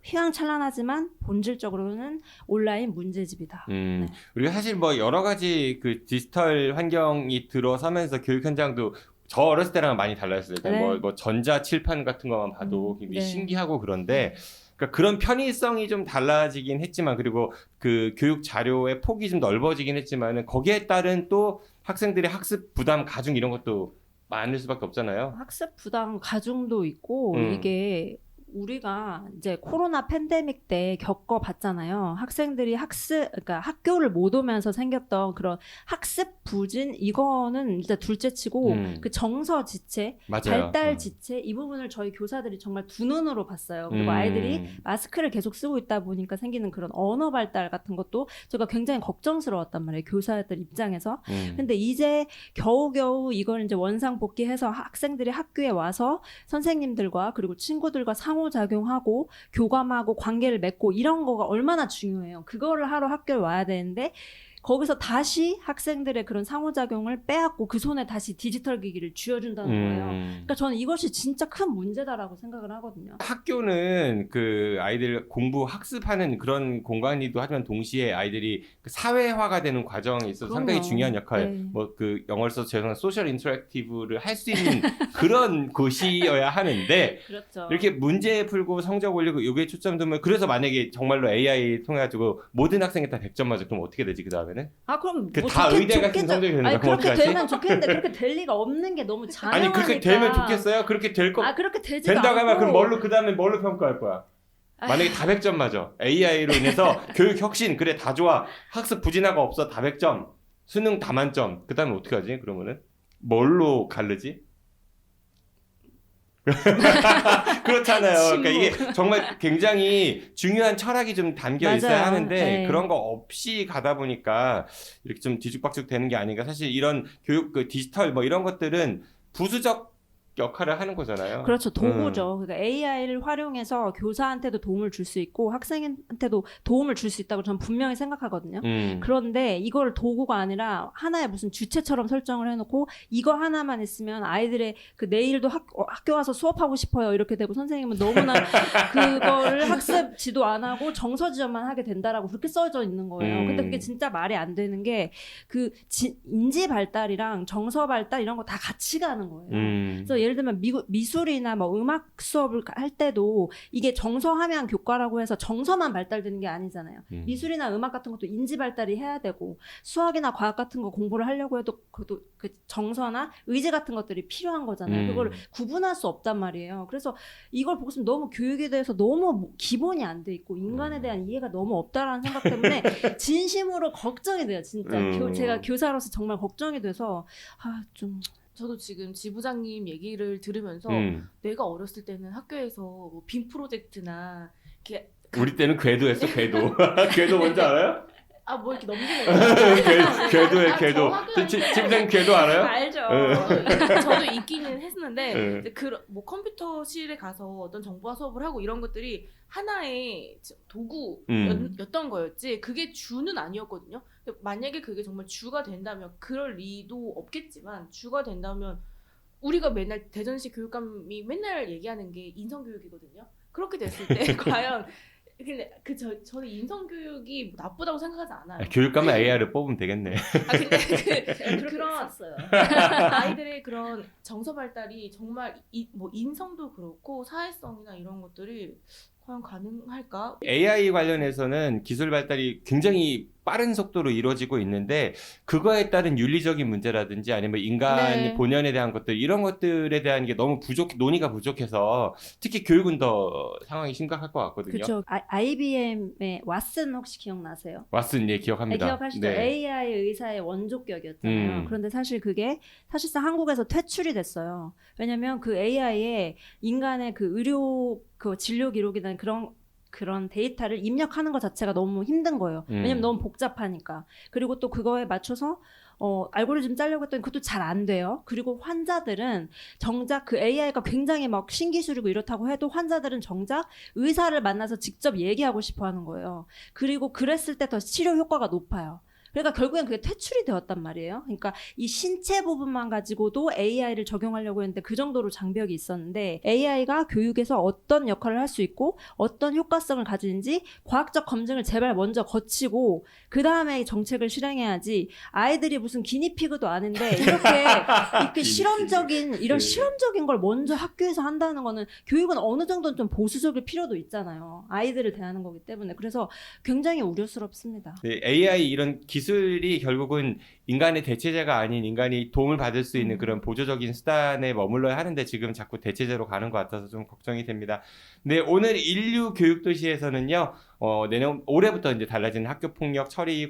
휘황찬란하지만 본질적으로는 온라인 문제집이다. 네. 우리가 사실 뭐 여러 가지 그 디지털 환경이 들어서면서 교육 현장도 저 어렸을 때랑 많이 달라졌어요. 그러니까 네. 뭐 전자 칠판 같은 것만 봐도 네. 신기하고 그런데 그러니까 그런 편의성이 좀 달라지긴 했지만 그리고 그 교육 자료의 폭이 좀 넓어지긴 했지만은 거기에 따른 또 학생들의 학습 부담 가중 이런 것도 많을 수밖에 없잖아요. 학습 부담 가중도 있고 이게 우리가 이제 코로나 팬데믹 때 겪어봤잖아요. 학생들이 그러니까 학교를 못 오면서 생겼던 그런 학습 부진 이거는 일단 둘째치고 그 정서 지체, 맞아요. 발달 지체 이 부분을 저희 교사들이 정말 두 눈으로 봤어요. 그리고 아이들이 마스크를 계속 쓰고 있다 보니까 생기는 그런 언어 발달 같은 것도 제가 굉장히 걱정스러웠단 말이에요. 교사들 입장에서. 근데 이제 겨우겨우 이걸 이제 원상복귀해서 학생들이 학교에 와서 선생님들과 그리고 친구들과 상호작용하고 교감하고 관계를 맺고 이런 거가 얼마나 중요해요. 그거를 하러 학교에 와야 되는데 거기서 다시 학생들의 그런 상호작용을 빼앗고 그 손에 다시 디지털 기기를 쥐어준다는 거예요. 그러니까 저는 이것이 진짜 큰 문제다라고 생각을 하거든요. 학교는 그 아이들 공부 학습하는 그런 공간이기도 하지만 동시에 아이들이 그 사회화가 되는 과정에 있어서 상당히 그럼요. 중요한 역할, 네. 뭐 그 영어를 써서 죄송한 소셜 인터랙티브를 할 수 있는 그런 곳이어야 하는데 그렇죠. 이렇게 문제 풀고 성적 올리고 요게 초점 두면 그래서 만약에 정말로 AI 통해 가지고 모든 학생이 다 100점 맞아 그럼 어떻게 되지 그 다음에는? 아 그럼 그 뭐 다 의대 같은 성적이 되는 아니 거야? 그렇게 어떡하지? 되면 좋겠는데 그렇게 될 리가 없는 게 너무 잔인하니까. 아니 그렇게 되면 좋겠어요? 그렇게 될 거 아 그렇게 되지도 된다고 하면 않고. 그럼 뭘로 그 다음에 뭘로 평가할 거야? 만약에 다 100점 맞아. AI로 인해서 교육 혁신 그래 다 좋아. 학습 부진화가 없어 다 100점. 수능 다 만점. 그 다음에 어떻게 하지? 그러면은 뭘로 가르지? 그렇잖아요. 그러니까 이게 정말 굉장히 중요한 철학이 좀 담겨 맞아요. 있어야 하는데 네. 그런 거 없이 가다 보니까 이렇게 좀 뒤죽박죽 되는 게 아닌가. 사실 이런 교육 그 디지털 뭐 이런 것들은 부수적 역할을 하는 거잖아요. 그렇죠. 도구죠. 그러니까 AI를 활용해서 교사한테도 도움을 줄 수 있고 학생한테도 도움을 줄 수 있다고 저는 분명히 생각하거든요. 그런데 이걸 도구가 아니라 하나의 무슨 주체처럼 설정을 해놓고 이거 하나만 있으면 아이들의 그 내일도 학교 와서 수업하고 싶어요 이렇게 되고 선생님은 너무나 그거를 학습 지도 안 하고 정서 지원만 하게 된다라고 그렇게 써져 있는 거예요. 근데 그게 진짜 말이 안 되는 게 그 인지 발달이랑 정서 발달 이런 거 다 같이 가는 거예요. 그래서 예를 들면 미술이나 뭐 음악 수업을 할 때도 이게 정서 함양 교과라고 해서 정서만 발달되는 게 아니잖아요. 미술이나 음악 같은 것도 인지 발달이 해야 되고 수학이나 과학 같은 거 공부를 하려고 해도 그것도 그 정서나 의지 같은 것들이 필요한 거잖아요. 그걸 구분할 수 없단 말이에요. 그래서 이걸 보고 있으면 너무 교육에 대해서 너무 기본이 안 돼 있고 인간에 대한 이해가 너무 없다라는 생각 때문에 진심으로 걱정이 돼요. 진짜 제가 교사로서 정말 걱정이 돼서 좀 저도 지금 지부장님 얘기를 들으면서 내가 어렸을 때는 학교에서 뭐 빔 프로젝트나 이렇게 우리 때는 궤도했어 궤도. 궤도 뭔지 알아요? 뭐 이렇게 넘기는 거 궤도에 궤도. 지부장님 궤도 알아요? 알죠. 저도 있기는 했었는데 뭐 컴퓨터실에 가서 어떤 정보화 수업을 하고 이런 것들이 하나의 도구였던 거였지 그게 주는 아니었거든요. 만약에 그게 정말 주가 된다면 그럴 리도 없겠지만 주가 된다면 우리가 맨날 대전시 교육감이 맨날 얘기하는 게 인성교육이거든요. 그렇게 됐을 때 과연 근데 저는 인성교육이 나쁘다고 생각하지 않아요. 교육감은 AI를 뽑으면 되겠네. 근데 그런 아이들의 그런 정서 발달이 정말 뭐 인성도 그렇고 사회성이나 이런 것들이 과연 가능할까? AI 관련해서는 기술 발달이 굉장히 빠른 속도로 이루어지고 있는데 그거에 따른 윤리적인 문제라든지 아니면 인간의 본연에 대한 것들 이런 것들에 대한 게 너무 논의가 부족해서 특히 교육은 더 상황이 심각할 것 같거든요. 그렇죠. IBM의 왓슨 혹시 기억나세요? 왓슨 예 기억합니다. 기억하시죠? 네. AI 의사의 원조격이었잖아요. 그런데 사실 그게 사실상 한국에서 퇴출이 됐어요. 왜냐하면 그 AI에 인간의 그 의료 그 진료 기록이나 그런 데이터를 입력하는 것 자체가 너무 힘든 거예요. 왜냐면 너무 복잡하니까. 그리고 또 그거에 맞춰서 알고리즘 짜려고 했더니 그것도 잘 안 돼요. 그리고 환자들은 정작 그 AI가 굉장히 막 신기술이고 이렇다고 해도 환자들은 정작 의사를 만나서 직접 얘기하고 싶어 하는 거예요. 그리고 그랬을 때 더 치료 효과가 높아요. 그러니까 결국엔 그게 퇴출이 되었단 말이에요. 그러니까 이 신체 부분만 가지고도 AI를 적용하려고 했는데 그 정도로 장벽이 있었는데 AI가 교육에서 어떤 역할을 할 수 있고 어떤 효과성을 가지는지 과학적 검증을 제발 먼저 거치고 그 다음에 정책을 실행해야지 아이들이 무슨 기니피그도 아닌데 이렇게 실험적인 이런 네. 실험적인 걸 먼저 학교에서 한다는 거는 교육은 어느 정도는 좀 보수적일 필요도 있잖아요. 아이들을 대하는 거기 때문에 그래서 굉장히 우려스럽습니다. 네, AI 이런 기술이 결국은 인간의 대체제가 아닌 인간이 도움을 받을 수 있는 그런 보조적인 수단에 머물러야 하는데 지금 자꾸 대체제로 가는 것 같아서 좀 걱정이 됩니다. 네, 오늘 인류 교육 도시에서는요. 내년 올해부터 이제 달라지는 학교 폭력 처리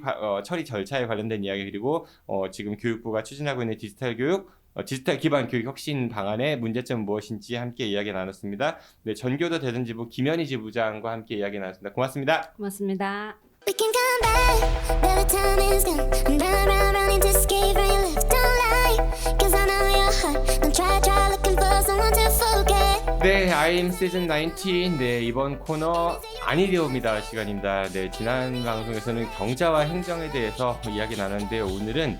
절차에 관련된 이야기 그리고 지금 교육부가 추진하고 있는 디지털 교육 디지털 기반 교육 혁신 방안의 문제점은 무엇인지 함께 이야기 나눴습니다. 네, 전교도 대전지부 김현희 지부장과 함께 이야기 나눴습니다. 고맙습니다. 고맙습니다. We can come back, better time is gone. And round, running to escape from your lips. Don't lie, 'cause I know your heart. Don't try looking for someone to forget. 네, I'm 시즌 19. 네, 이번 코너 아니되옵니다 시간입니다. 네, 지난 방송에서는 경제와 행정에 대해서 이야기 나눴는데요. 오늘은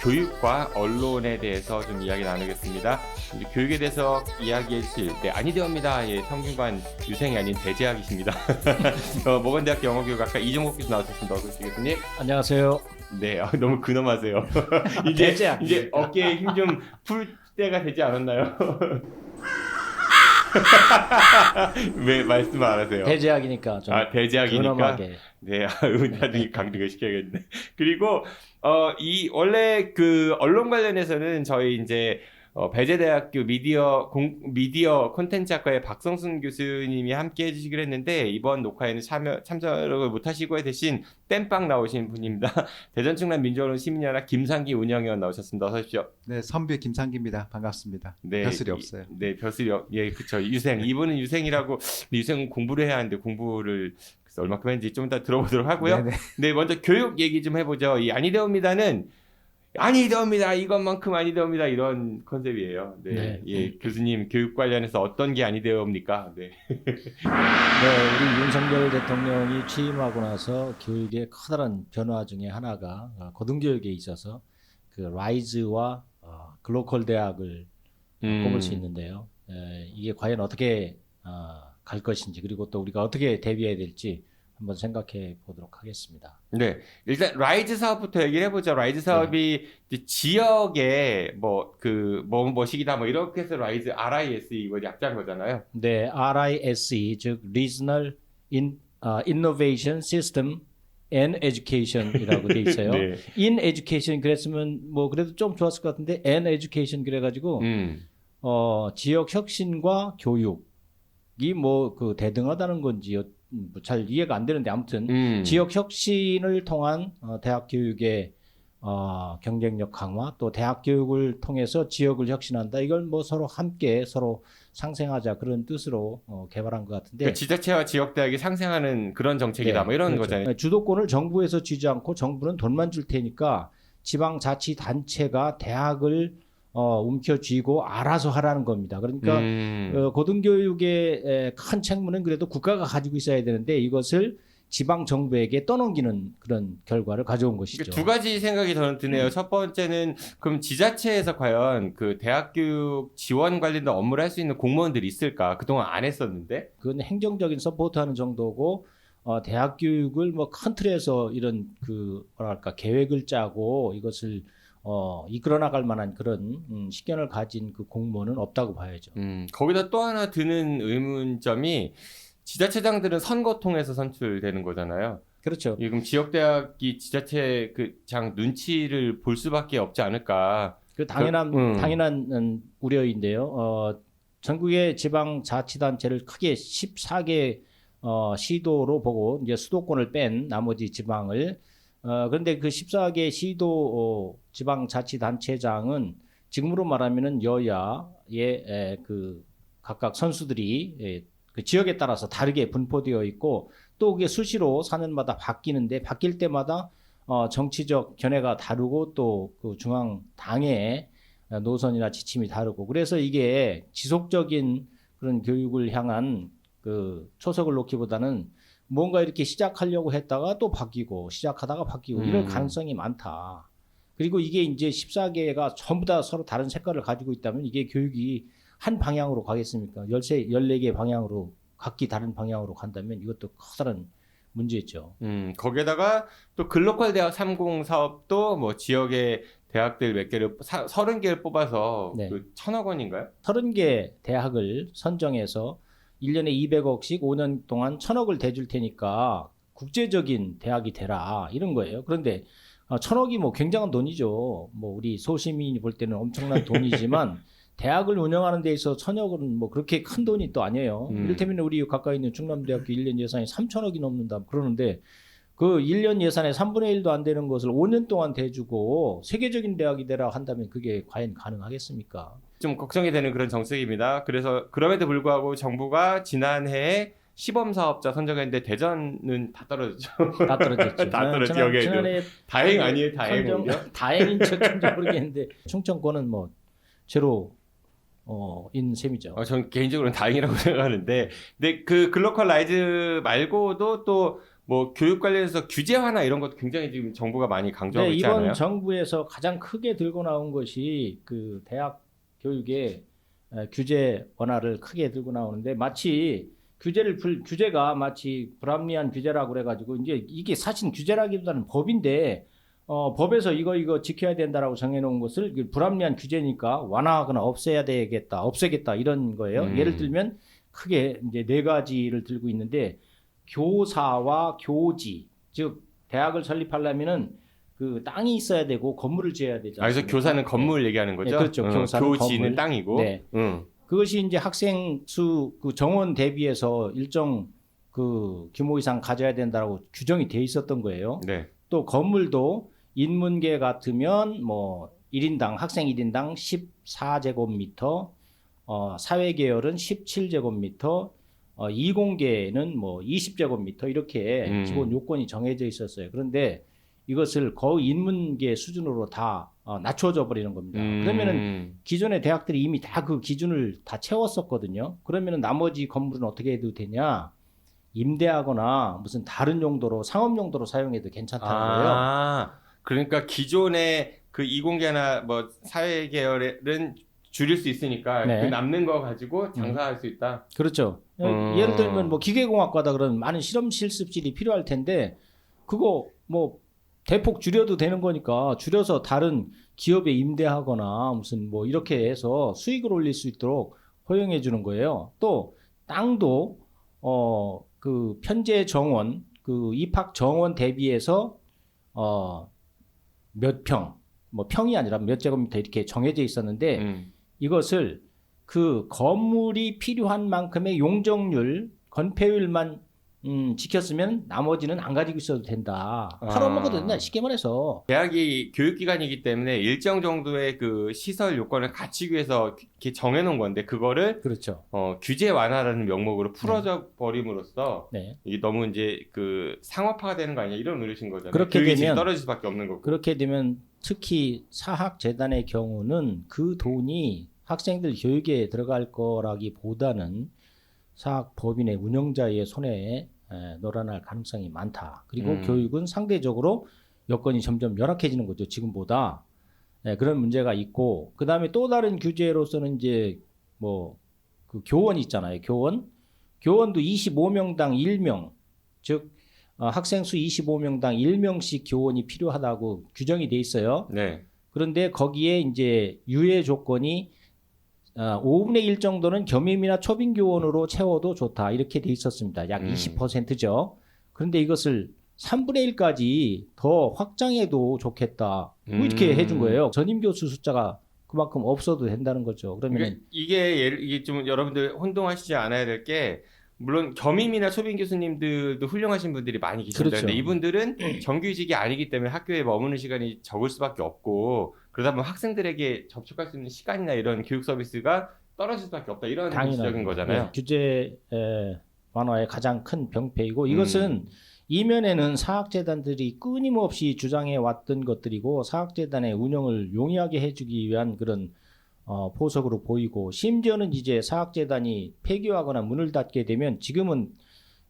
교육과 언론에 대해서 좀 이야기 나누겠습니다. 이제 교육에 대해서 이야기해 주실 아니되옵니다. 예, 성균관 유생이 아닌 대재학이십니다. 모건대학교 영어교육학과 이종국 교수 나오셨습니다. 어서 오시죠, 교수님. 안녕하세요. 네, 너무 근엄하세요. 이제 어깨에 힘 좀 풀 때가 되지 않았나요? 왜 말씀 안 하세요? 대제학이니까 좀 대제학이니까. 근엄하게. 네, 나중에 강조를 시켜야겠네. 그리고 이 원래 그 언론 관련해서는 저희 이제 배재대학교 미디어 콘텐츠학과의 박성순 교수님이 함께 해주시기로 했는데 이번 녹화에는 참여를 못하시고 대신 땜빵 나오신 분입니다. 대전 충남 민주언론 시민연합 김상기 운영위원 나오셨습니다. 어서 오십시오. 네, 선배 김상기입니다. 반갑습니다. 네, 벼슬이 없어요. 네, 벼슬이 예, 그렇죠. 유생. 이분은 유생이라고 유생은 공부를 해야 하는데 공부를 얼마큼 했는지 좀 이따 들어보도록 하고요. 네네. 네, 먼저 교육 얘기 좀 해보죠. 이 아니되옵니다는 아니되옵니다. 이것만큼 아니되옵니다. 이런 컨셉이에요. 네, 네. 예, 교수님 교육 관련해서 어떤 게 아니되옵니까? 네. 네, 우리 윤석열 대통령이 취임하고 나서 교육의 커다란 변화 중에 하나가 고등교육에 있어서 그 라이즈와 글로컬 대학을 꼽을 수 있는데요. 이게 과연 어떻게 갈 것인지 그리고 또 우리가 어떻게 대비해야 될지 한번 생각해 보도록 하겠습니다. 네, 일단 라이즈 사업부터 얘기를 해보죠. 라이즈 사업이 이제 지역에 뭐시기다 뭐 이렇게 해서 라이즈 RISE 이거 약자인 거잖아요. 네, RISE 즉 Regional Innovation System and Education이라고 돼 있어요. 네. In Education 그랬으면 뭐 그래도 좀 좋았을 것 같은데 and Education 그래가지고 지역 혁신과 교육이 뭐 그 대등하다는 건지 잘 이해가 안 되는데 아무튼 지역 혁신을 통한 대학 교육의 경쟁력 강화 또 대학 교육을 통해서 지역을 혁신한다. 이걸 뭐 서로 함께 서로 상생하자 그런 뜻으로 개발한 것 같은데 그 지자체와 지역 대학이 상생하는 그런 정책이다. 네, 뭐 이런 그렇죠. 거잖아요. 주도권을 정부에서 쥐지 않고 정부는 돈만 줄 테니까 지방자치단체가 대학을 움켜쥐고 알아서 하라는 겁니다. 그러니까 고등교육의 큰 책무는 그래도 국가가 가지고 있어야 되는데 이것을 지방 정부에게 떠넘기는 그런 결과를 가져온 것이죠. 두 가지 생각이 저는 드네요. 첫 번째는 그럼 지자체에서 과연 그 대학교육 지원 관련된 업무를 할 수 있는 공무원들이 있을까? 그동안 안 했었는데. 그건 행정적인 서포트하는 정도고 대학 교육을 뭐 큰 틀에서 이런 그 뭐랄까 계획을 짜고 이것을 이끌어 나갈 만한 그런 식견을 가진 그 공무원은 없다고 봐야죠. 거기다 또 하나 드는 의문점이 지자체장들은 선거 통해서 선출되는 거잖아요. 그렇죠. 그럼 지역대학이 지자체 그 장 눈치를 볼 수밖에 없지 않을까. 그 당연한 우려인데요. 전국의 지방자치단체를 크게 14개 시도로 보고 이제 수도권을 뺀 나머지 지방을 그런데 그 14개 시도 지방자치단체장은 지금으로 말하면은 여야의 그 각각 선수들이 그 지역에 따라서 다르게 분포되어 있고 또 그게 수시로 4년마다 바뀌는데 바뀔 때마다 정치적 견해가 다르고 또 그 중앙 당의 노선이나 지침이 다르고 그래서 이게 지속적인 그런 교육을 향한 그 초석을 놓기보다는 뭔가 이렇게 시작하려고 했다가 또 바뀌고 시작하다가 바뀌고 이럴 가능성이 많다. 그리고 이게 이제 14개가 전부 다 서로 다른 색깔을 가지고 있다면 이게 교육이 한 방향으로 가겠습니까? 14개 방향으로 각기 다른 방향으로 간다면 이것도 커다란 문제죠. 거기에다가 또 글로컬 대학 30 사업도 뭐 지역의 대학들 몇 개를 30개를 뽑아서 네. 그 1,000억 원인가요? 30개 대학을 선정해서 1년에 200억씩 5년 동안 1,000억을 대줄 테니까 국제적인 대학이 되라 이런 거예요. 그런데 1,000억이 뭐 굉장한 돈이죠. 뭐 우리 소시민이 볼 때는 엄청난 돈이지만 대학을 운영하는 데 있어서 1,000억은 뭐 그렇게 큰 돈이 또 아니에요. 이를테면 우리 가까이 있는 충남대학교 1년 예산이 3,000억이 넘는다 그러는데 그 1년 예산의 3분의 1도 안 되는 것을 5년 동안 대주고 세계적인 대학이 되라 한다면 그게 과연 가능하겠습니까? 좀 걱정이 되는 그런 정책입니다. 그래서 그럼에도 불구하고 정부가 지난해에 시범사업자 선정했는데 대전은 다 떨어졌죠. 다 떨어졌죠. 다 떨어졌죠. 여기에도. 지난해 다행 아니에요? 다행 선정, 오히려? 다행인 척인지 모르겠는데 충청권은 뭐 제로인 셈이죠. 전 개인적으로는 다행이라고 생각하는데, 근데 그 글로컬 라이즈 말고도 또 뭐 교육 관련해서 규제 완화 이런 것도 굉장히 지금 정부가 많이 강조하고 네, 있지 이번 않아요? 정부에서 가장 크게 들고 나온 것이 그 대학 교육의 규제 완화를 크게 들고 나오는데 마치 규제가 마치 불합리한 규제라고 그래가지고 이제 이게 사실 규제라기보다는 법인데 법에서 이거 지켜야 된다라고 정해놓은 것을 불합리한 규제니까 완화하거나 없애겠다 이런 거예요. 예를 들면 크게 이제 4가지를 들고 있는데 교사와 교지, 즉 대학을 설립하려면은 그 땅이 있어야 되고 건물을 지어야 되잖아요. 그래서 교사는 건물 얘기하는 거죠? 네, 그렇죠. 교사는 교지는 건물. 땅이고. 네. 그것이 이제 학생 수 그 정원 대비해서 일정 그 규모 이상 가져야 된다라고 규정이 돼 있었던 거예요. 네. 또 건물도 인문계 같으면 뭐 1인당 학생 1인당 14제곱미터, 사회계열은 17제곱미터, 이공계는 뭐 20제곱미터 이렇게 기본 요건이 정해져 있었어요. 그런데 이것을 거의 인문계 수준으로 다 낮춰져 버리는 겁니다. 그러면은 기존의 대학들이 이미 다 그 기준을 다 채웠었거든요. 그러면은 나머지 건물은 어떻게 해도 되냐? 임대하거나 무슨 다른 용도로 상업 용도로 사용해도 괜찮다는 거예요. 그러니까 기존의 그 이공계나 뭐 사회 계열은 줄일 수 있으니까 네. 그 남는 거 가지고 장사할 수 있다. 그렇죠. 예를 들면 뭐 기계공학과다 그러면 많은 실험 실습실이 필요할 텐데 그거 뭐 대폭 줄여도 되는 거니까 줄여서 다른 기업에 임대하거나 무슨 뭐 이렇게 해서 수익을 올릴 수 있도록 허용해 주는 거예요. 또 땅도 그 편제 정원 그 입학 정원 대비해서 몇 평, 뭐 평이 아니라 몇 제곱미터 이렇게 정해져 있었는데 이것을 그 건물이 필요한 만큼의 용적률, 건폐율만 지켰으면 나머지는 안 가지고 있어도 된다. 팔아먹어도 된다. 쉽게 말해서. 대학이 교육기관이기 때문에 일정 정도의 그 시설 요건을 갖추기 위해서 이렇게 정해놓은 건데 그거를 그렇죠. 규제 완화라는 명목으로 풀어져 버림으로써 네. 이게 너무 이제 그 상업화가 되는 거 아니냐 이런 의뢰신 거잖아요. 그렇게 교육이 되면 떨어질 수밖에 없는 거고. 그렇게 되면 특히 사학재단의 경우는 그 돈이 학생들 교육에 들어갈 거라기보다는 사학법인의 운영자의 손에 놀아날 가능성이 많다. 그리고 교육은 상대적으로 여건이 점점 열악해지는 거죠. 지금보다. 그런 문제가 있고 그다음에 또 다른 규제로서는 이제 뭐 그 교원 있잖아요. 교원도 25명당 1명 즉 학생 수 25명당 1명씩 교원이 필요하다고 규정이 돼 있어요. 네. 그런데 거기에 이제 유예 조건이 5분의 1 정도는 겸임이나 초빙 교원으로 채워도 좋다. 이렇게 돼 있었습니다. 약 20%죠. 그런데 이것을 3분의 1까지 더 확장해도 좋겠다. 뭐 이렇게 해준 거예요. 전임 교수 숫자가 그만큼 없어도 된다는 거죠. 그러면 이게 좀 여러분들 혼동하시지 않아야 될 게 물론 겸임이나 초빙 교수님들도 훌륭하신 분들이 많이 계십니다. 그렇죠. 근데 이분들은 정규직이 아니기 때문에 학교에 머무는 시간이 적을 수밖에 없고 그러다 보면 학생들에게 접촉할 수 있는 시간이나 이런 교육 서비스가 떨어질 수밖에 없다. 이런 현실적인 거잖아요. 네, 규제 완화의 가장 큰 병폐이고 이것은 이면에는 사학재단들이 끊임없이 주장해 왔던 것들이고 사학재단의 운영을 용이하게 해주기 위한 그런 포석으로 보이고 심지어는 이제 사학재단이 폐교하거나 문을 닫게 되면 지금은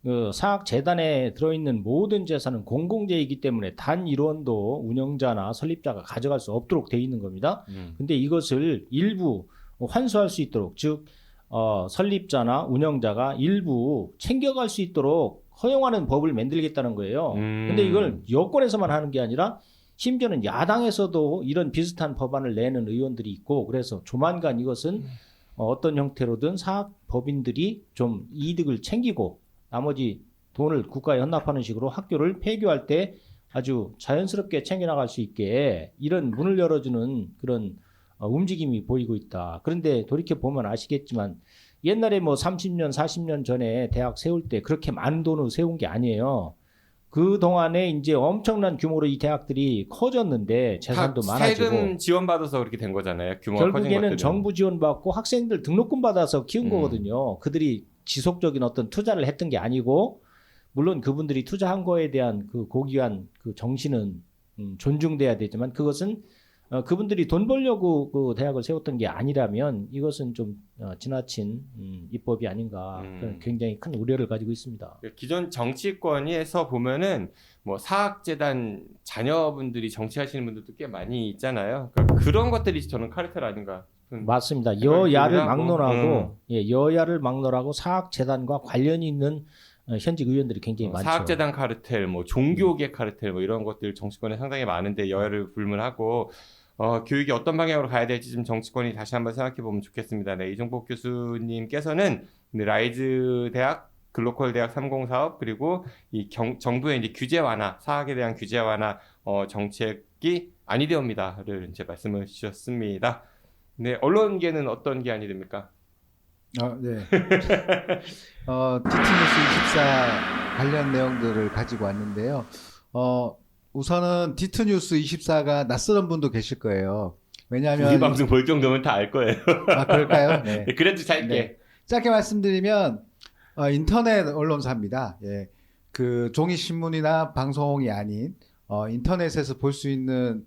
그 사학재단에 들어있는 모든 재산은 공공재이기 때문에 단 1원도 운영자나 설립자가 가져갈 수 없도록 돼 있는 겁니다. 근데 이것을 일부 환수할 수 있도록, 즉 설립자나 운영자가 일부 챙겨갈 수 있도록 허용하는 법을 만들겠다는 거예요. 근데 이걸 여권에서만 하는 게 아니라 심지어는 야당에서도 이런 비슷한 법안을 내는 의원들이 있고, 그래서 조만간 이것은 어떤 형태로든 사학법인들이 좀 이득을 챙기고 나머지 돈을 국가에 헌납하는 식으로 학교를 폐교할 때 아주 자연스럽게 챙겨나갈 수 있게 이런 문을 열어주는 그런 움직임이 보이고 있다. 그런데 돌이켜보면 아시겠지만 옛날에 뭐 30년, 40년 전에 대학 세울 때 그렇게 많은 돈을 세운 게 아니에요. 그 동안에 이제 엄청난 규모로 이 대학들이 커졌는데 재산도 많아지고, 세금 지원받아서 그렇게 된 거잖아요. 규모가 커진 결국에는 것들은. 정부 지원받고 학생들 등록금 받아서 키운 거거든요. 그들이 지속적인 어떤 투자를 했던 게 아니고, 물론 그분들이 투자한 거에 대한 그 고귀한 그 정신은 존중돼야 되지만, 그것은 그분들이 돈 벌려고 그 대학을 세웠던 게 아니라면 이것은 좀 지나친 입법이 아닌가, 굉장히 큰 우려를 가지고 있습니다. 기존 정치권에서 보면은 뭐 사학재단 자녀분들이 정치하시는 분들도 꽤 많이 있잖아요. 그러니까 그런 것들이 저는 카르텔 아닌가. 맞습니다. 생각이 여야를 듭니다. 막론하고 여야를 막론하고 사학재단과 관련이 있는 현직 의원들이 굉장히 많죠. 사학재단 카르텔, 뭐 종교계 카르텔, 뭐 이런 것들 정치권에 상당히 많은데 여야를 불문하고 교육이 어떤 방향으로 가야 될지 좀 정치권이 다시 한번 생각해 보면 좋겠습니다. 네, 이종복 교수님께서는 라이즈 대학, 글로컬 대학 30사업, 그리고 이 정부의 이제 규제 완화, 사학에 대한 규제 완화 정책이 아니되옵니다를 이제 말씀을 주셨습니다. 네, 언론계는 어떤 게 아니됩니까? 네. 디트뉴스 24 관련 내용들을 가지고 왔는데요. 우선은 디트뉴스 24가 낯설은 분도 계실 거예요. 왜냐하면 우리 방송 볼 정도면 다 알 거예요. 아, 그럴까요? 네. 그래도 짧게. 네. 짧게 말씀드리면 인터넷 언론사입니다. 예. 그 종이 신문이나 방송이 아닌 인터넷에서 볼 수 있는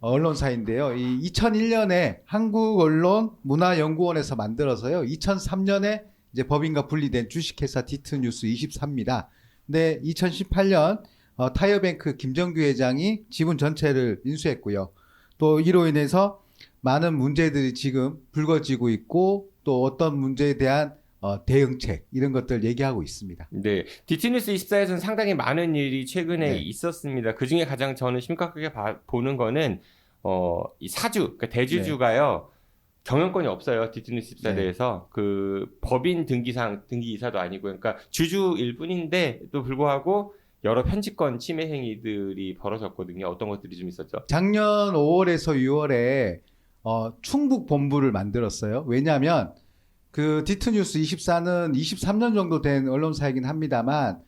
언론사인데요. 이 2001년에 한국언론문화연구원에서 만들어서요. 2003년에 이제 법인과 분리된 주식회사 디트뉴스 24입니다. 근데 2018년 타이어뱅크 김정규 회장이 지분 전체를 인수했고요. 또 이로 인해서 많은 문제들이 지금 불거지고 있고, 또 어떤 문제에 대한 대응책 이런 것들 얘기하고 있습니다. 네, 디트뉴스 24에서는 상당히 많은 일이 최근에 네. 있었습니다. 그 중에 가장 저는 심각하게 보는 거는 이 사주, 그러니까 대주주가요. 경영권이 없어요. 디트뉴스 24에 네. 대해서. 그 법인 등기 이사도 아니고, 그러니까 주주일 뿐인데 또 불구하고 여러 편집권 침해 행위들이 벌어졌거든요. 어떤 것들이 좀 있었죠? 작년 5월에서 6월에 충북 본부를 만들었어요. 왜냐하면 그 디트뉴스 24는 23년 정도 된 언론사이긴 합니다만,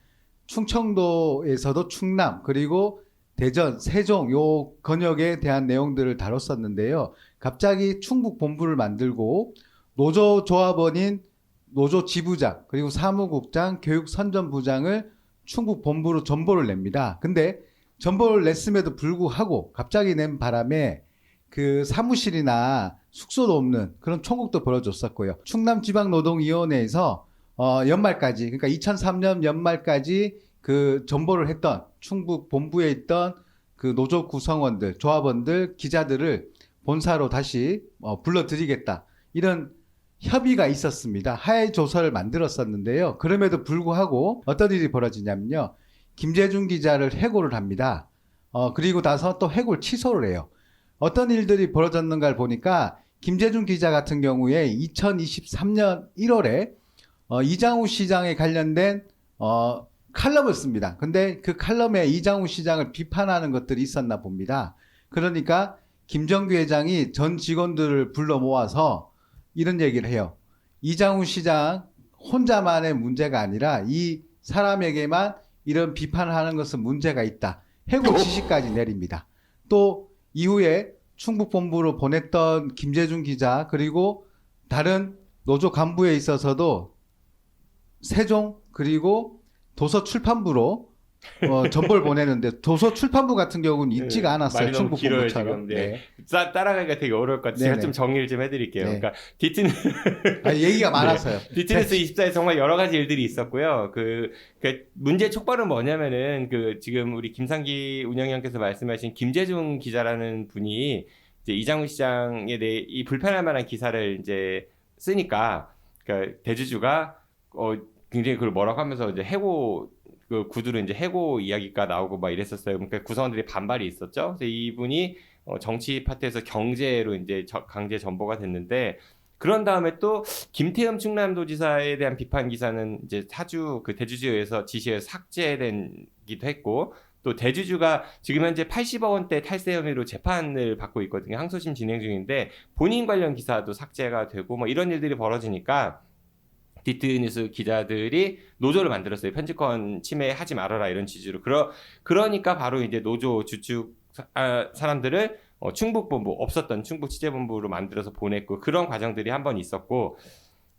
충청도에서도 충남, 그리고 대전, 세종 요 권역에 대한 내용들을 다뤘었는데요. 갑자기 충북 본부를 만들고 노조 조합원인 노조 지부장, 그리고 사무국장, 교육선전부장을 충북 본부로 전보를 냅니다. 근데 전보를 냈음에도 불구하고 갑자기 낸 바람에 그 사무실이나 숙소도 없는 그런 총국도 벌어졌었고요. 충남지방노동위원회에서 연말까지, 그러니까 2003년 연말까지 그 전보를 했던 충북 본부에 있던 그 노조 구성원들, 조합원들, 기자들을 본사로 다시 불러들이겠다, 이런 협의가 있었습니다. 하해 조서를 만들었었는데요. 그럼에도 불구하고 어떤 일이 벌어지냐면요. 김재준 기자를 해고를 합니다. 그리고 나서 또 해고를 취소를 해요. 어떤 일들이 벌어졌는가를 보니까 김재준 기자 같은 경우에 2023년 1월에 이장우 시장에 관련된 칼럼을 씁니다. 근데 그 칼럼에 이장우 시장을 비판하는 것들이 있었나 봅니다. 그러니까 김정규 회장이 전 직원들을 불러 모아서 이런 얘기를 해요. 이장우 시장 혼자만의 문제가 아니라 이 사람에게만 이런 비판을 하는 것은 문제가 있다. 해고 지시까지 내립니다. 또 이후에 충북본부로 보냈던 김재준 기자, 그리고 다른 노조 간부에 있어서도 세종 그리고 도서출판부로 전보를 보내는데 도서 출판부 같은 경우는 있지가 않았어요. 말이 너무 충북 길어요, 본부처럼. 지금. 네. 따라가기가 되게 어려울 것 같아요. 제가 네네. 좀 정리를 좀 해드릴게요. 네. 그러니까 디트는 얘기가 많았어요. 디트니스 24에 정말 여러 가지 일들이 있었고요. 그 문제 촉발은 뭐냐면은 지금 우리 김상기 운영위원께서 말씀하신 김재중 기자라는 분이 이제 이장훈 시장에 대해 이 불편할 만한 기사를 이제 쓰니까 그러니까 대주주가 굉장히 그걸 뭐라고 하면서 이제 해고 그 구두로 이제 해고 이야기가 나오고 막 이랬었어요. 그러니까 구성원들이 반발이 있었죠. 그래서 이분이 정치 파트에서 경제로 이제 강제 전보가 됐는데 그런 다음에 또 김태흠 충남도지사에 대한 비판 기사는 이제 사주 그 대주주에서 지시에 삭제된기도 했고 또 대주주가 지금 현재 80억 원대 탈세 혐의로 재판을 받고 있거든요. 항소심 진행 중인데 본인 관련 기사도 삭제가 되고 뭐 이런 일들이 벌어지니까 디트뉴스 기자들이 노조를 만들었어요. 편집권 침해하지 말아라 이런 취지로. 그러니까 바로 이제 노조 주축 사람들을 충북본부 없었던 충북 취재본부로 만들어서 보냈고 그런 과정들이 한 번 있었고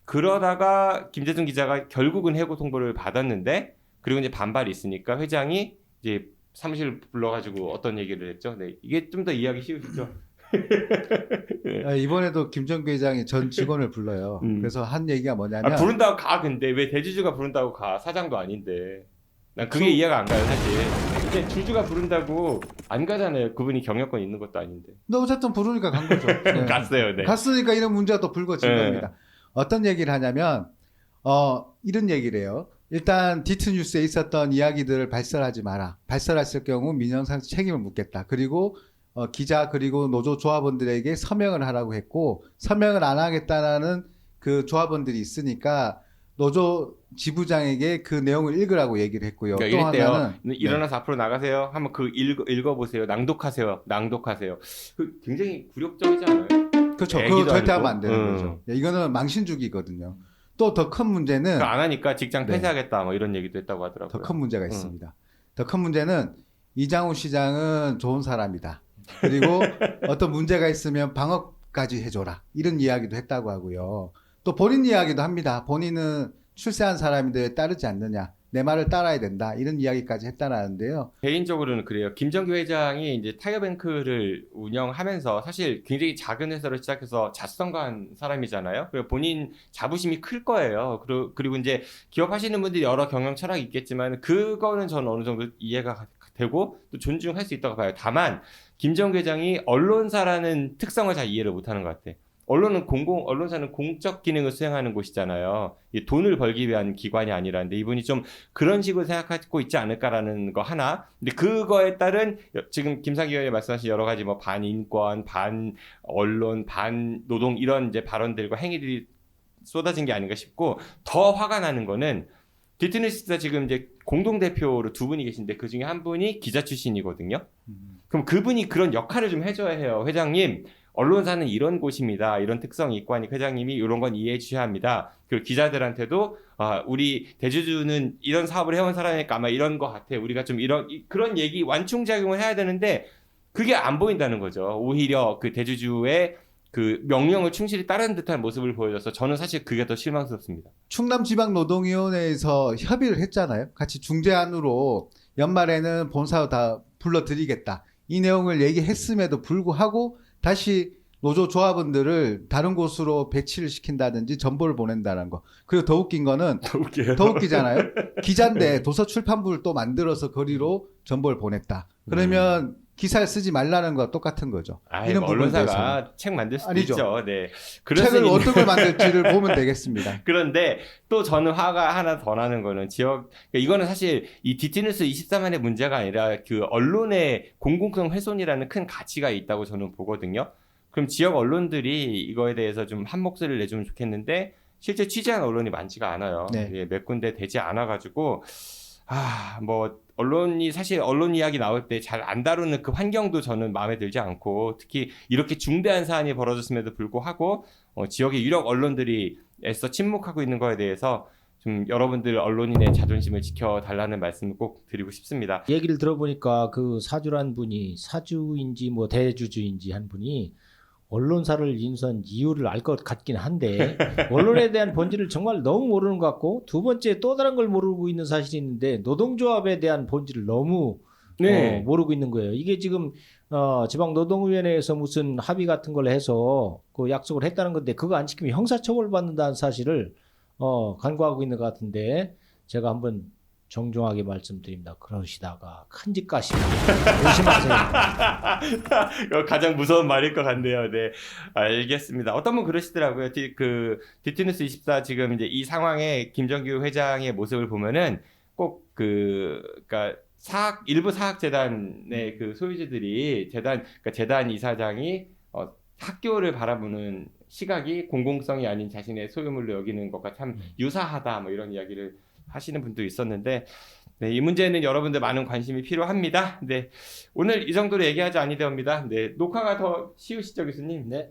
그러다가 김재중 기자가 결국은 해고 통보를 받았는데 그리고 이제 반발이 있으니까 회장이 이제 사무실 불러가지고 어떤 얘기를 했죠. 네, 이게 좀 더 이해하기 쉬우시죠? 이번에도 김정규 회장이 전 직원을 불러요. 그래서 한 얘기가 뭐냐면 부른다고 가. 근데 왜 대주주가 부른다고 가? 사장도 아닌데. 난 그게 이해가 안 가요 사실. 근데 주주가 부른다고 안 가잖아요. 그분이 경영권 있는 것도 아닌데. 근데 어쨌든 부르니까 간 거죠. 네. 갔어요. 네. 갔으니까 이런 문제가 또 불거진 네. 겁니다. 어떤 얘기를 하냐면 이런 얘기를 해요. 일단 디트뉴스에 있었던 이야기들을 발설하지 마라. 발설했을 경우 민영상 책임을 묻겠다. 그리고 기자 그리고 노조 조합원들에게 서명을 하라고 했고 서명을 안 하겠다는 그 조합원들이 있으니까 노조 지부장에게 그 내용을 읽으라고 얘기를 했고요. 그러니까 또 이랬대요. 하나는 일어나서 앞으로 나가세요. 한번 그 읽어보세요. 낭독하세요. 그 굉장히 굴욕적이지 않아요? 그렇죠. 애기도 그거 절대 아니고. 하면 안 되는 거죠. 이거는 망신주기거든요. 또 더 큰 문제는 그거 안 하니까 직장 네. 폐쇄하겠다. 뭐 이런 얘기도 했다고 하더라고요. 더 큰 문제가 있습니다. 더 큰 문제는 이장훈 시장은 좋은 사람이다. 그리고 어떤 문제가 있으면 방어까지 해줘라. 이런 이야기도 했다고 하고요. 또 본인 이야기도 합니다. 본인은 출세한 사람인데 따르지 않느냐. 내 말을 따라야 된다. 이런 이야기까지 했다라는데요. 개인적으로는 그래요. 김정규 회장이 이제 타이어뱅크를 운영하면서 사실 굉장히 작은 회사로 시작해서 자수성가한 사람이잖아요. 그리고 본인 자부심이 클 거예요. 그리고 이제 기업하시는 분들이 여러 경영 철학이 있겠지만 그거는 저는 어느 정도 이해가 되고 또 존중할 수 있다고 봐요. 다만 김정규 회장이 언론사라는 특성을 잘 이해를 못하는 것 같아요. 언론사는 공적 기능을 수행하는 곳이잖아요. 돈을 벌기 위한 기관이 아니라는데 이분이 좀 그런 식으로 생각하고 있지 않을까라는 거 하나. 근데 그거에 따른 지금 김상기 의원이 말씀하신 여러 가지 뭐 반인권, 반 언론, 반 노동 이런 이제 발언들과 행위들이 쏟아진 게 아닌가 싶고 더 화가 나는 거는 디트니스가 지금 이제 공동대표로 두 분이 계신데 그 중에 한 분이 기자 출신이거든요. 그럼 그분이 그런 역할을 좀 해줘야 해요. 회장님. 언론사는 이런 곳입니다. 이런 특성이 있고 하니 회장님이 이런 건 이해해 주셔야 합니다. 그리고 기자들한테도 우리 대주주는 이런 사업을 해온 사람이니까 아마 이런 거 같아. 우리가 좀 그런 얘기 완충작용을 해야 되는데 그게 안 보인다는 거죠. 오히려 그 대주주의 그 명령을 충실히 따르는 듯한 모습을 보여줘서 저는 사실 그게 더 실망스럽습니다. 충남지방노동위원회에서 협의를 했잖아요. 같이 중재안으로 연말에는 본사로 다 불러드리겠다. 이 내용을 얘기했음에도 불구하고 다시 노조 조합원들을 다른 곳으로 배치를 시킨다든지 전보를 보낸다는 거. 그리고 더 웃긴 거는 더 웃기잖아요. 기자인데 도서 출판부를 또 만들어서 거리로 전보를 보냈다. 그러면 기사를 쓰지 말라는 거와 똑같은 거죠. 이런 언론사가 책 만들 수도 아니죠. 있죠. 네. 책을 어떤 걸 만들지를 보면 되겠습니다. 그런데 또 저는 화가 하나 더 나는 거는 이거는 사실 이 디트뉴스 24만의 문제가 아니라 그 언론의 공공성 훼손이라는 큰 가치가 있다고 저는 보거든요. 그럼 지역 언론들이 이거에 대해서 좀 한 목소리를 내주면 좋겠는데 실제 취재한 언론이 많지가 않아요. 네. 몇 군데 되지 않아가지고 언론이 사실 언론 이야기 나올 때 잘 안 다루는 그 환경도 저는 마음에 들지 않고 특히 이렇게 중대한 사안이 벌어졌음에도 불구하고 지역의 유력 언론들이 애써 침묵하고 있는 거에 대해서 좀 여러분들 언론인의 자존심을 지켜달라는 말씀을 꼭 드리고 싶습니다. 얘기를 들어보니까 그 사주란 분이 사주인지 뭐 대주주인지 한 분이 언론사를 인수한 이유를 알 것 같긴 한데 언론에 대한 본질을 정말 너무 모르는 것 같고 두 번째 또 다른 걸 모르고 있는 사실이 있는데 노동조합에 대한 본질을 너무 네. 모르고 있는 거예요. 이게 지금 지방노동위원회에서 무슨 합의 같은 걸 해서 그 약속을 했다는 건데 그거 안 지키면 형사처벌 받는다는 사실을 간과하고 있는 것 같은데 제가 한번 정중하게 말씀드립니다. 그러시다가 큰 집 가시면 조심하세요. 이거 가장 무서운 말일 것 같네요. 네, 알겠습니다. 어떤 분 그러시더라고요. 그 디티뉴스 24 지금 이제 이 상황에 김정규 회장의 모습을 보면은 꼭 그러니까 일부 사학재단의 그 소유주들이 그러니까 재단 이사장이 학교를 바라보는 시각이 공공성이 아닌 자신의 소유물로 여기는 것과 참 유사하다 뭐 이런 이야기를 하시는 분도 있었는데 네, 이 문제는 여러분들 많은 관심이 필요합니다. 네, 오늘 이 정도로 얘기하지 아니되옵니다. 네, 녹화가 더 쉬우시죠 교수님? 네.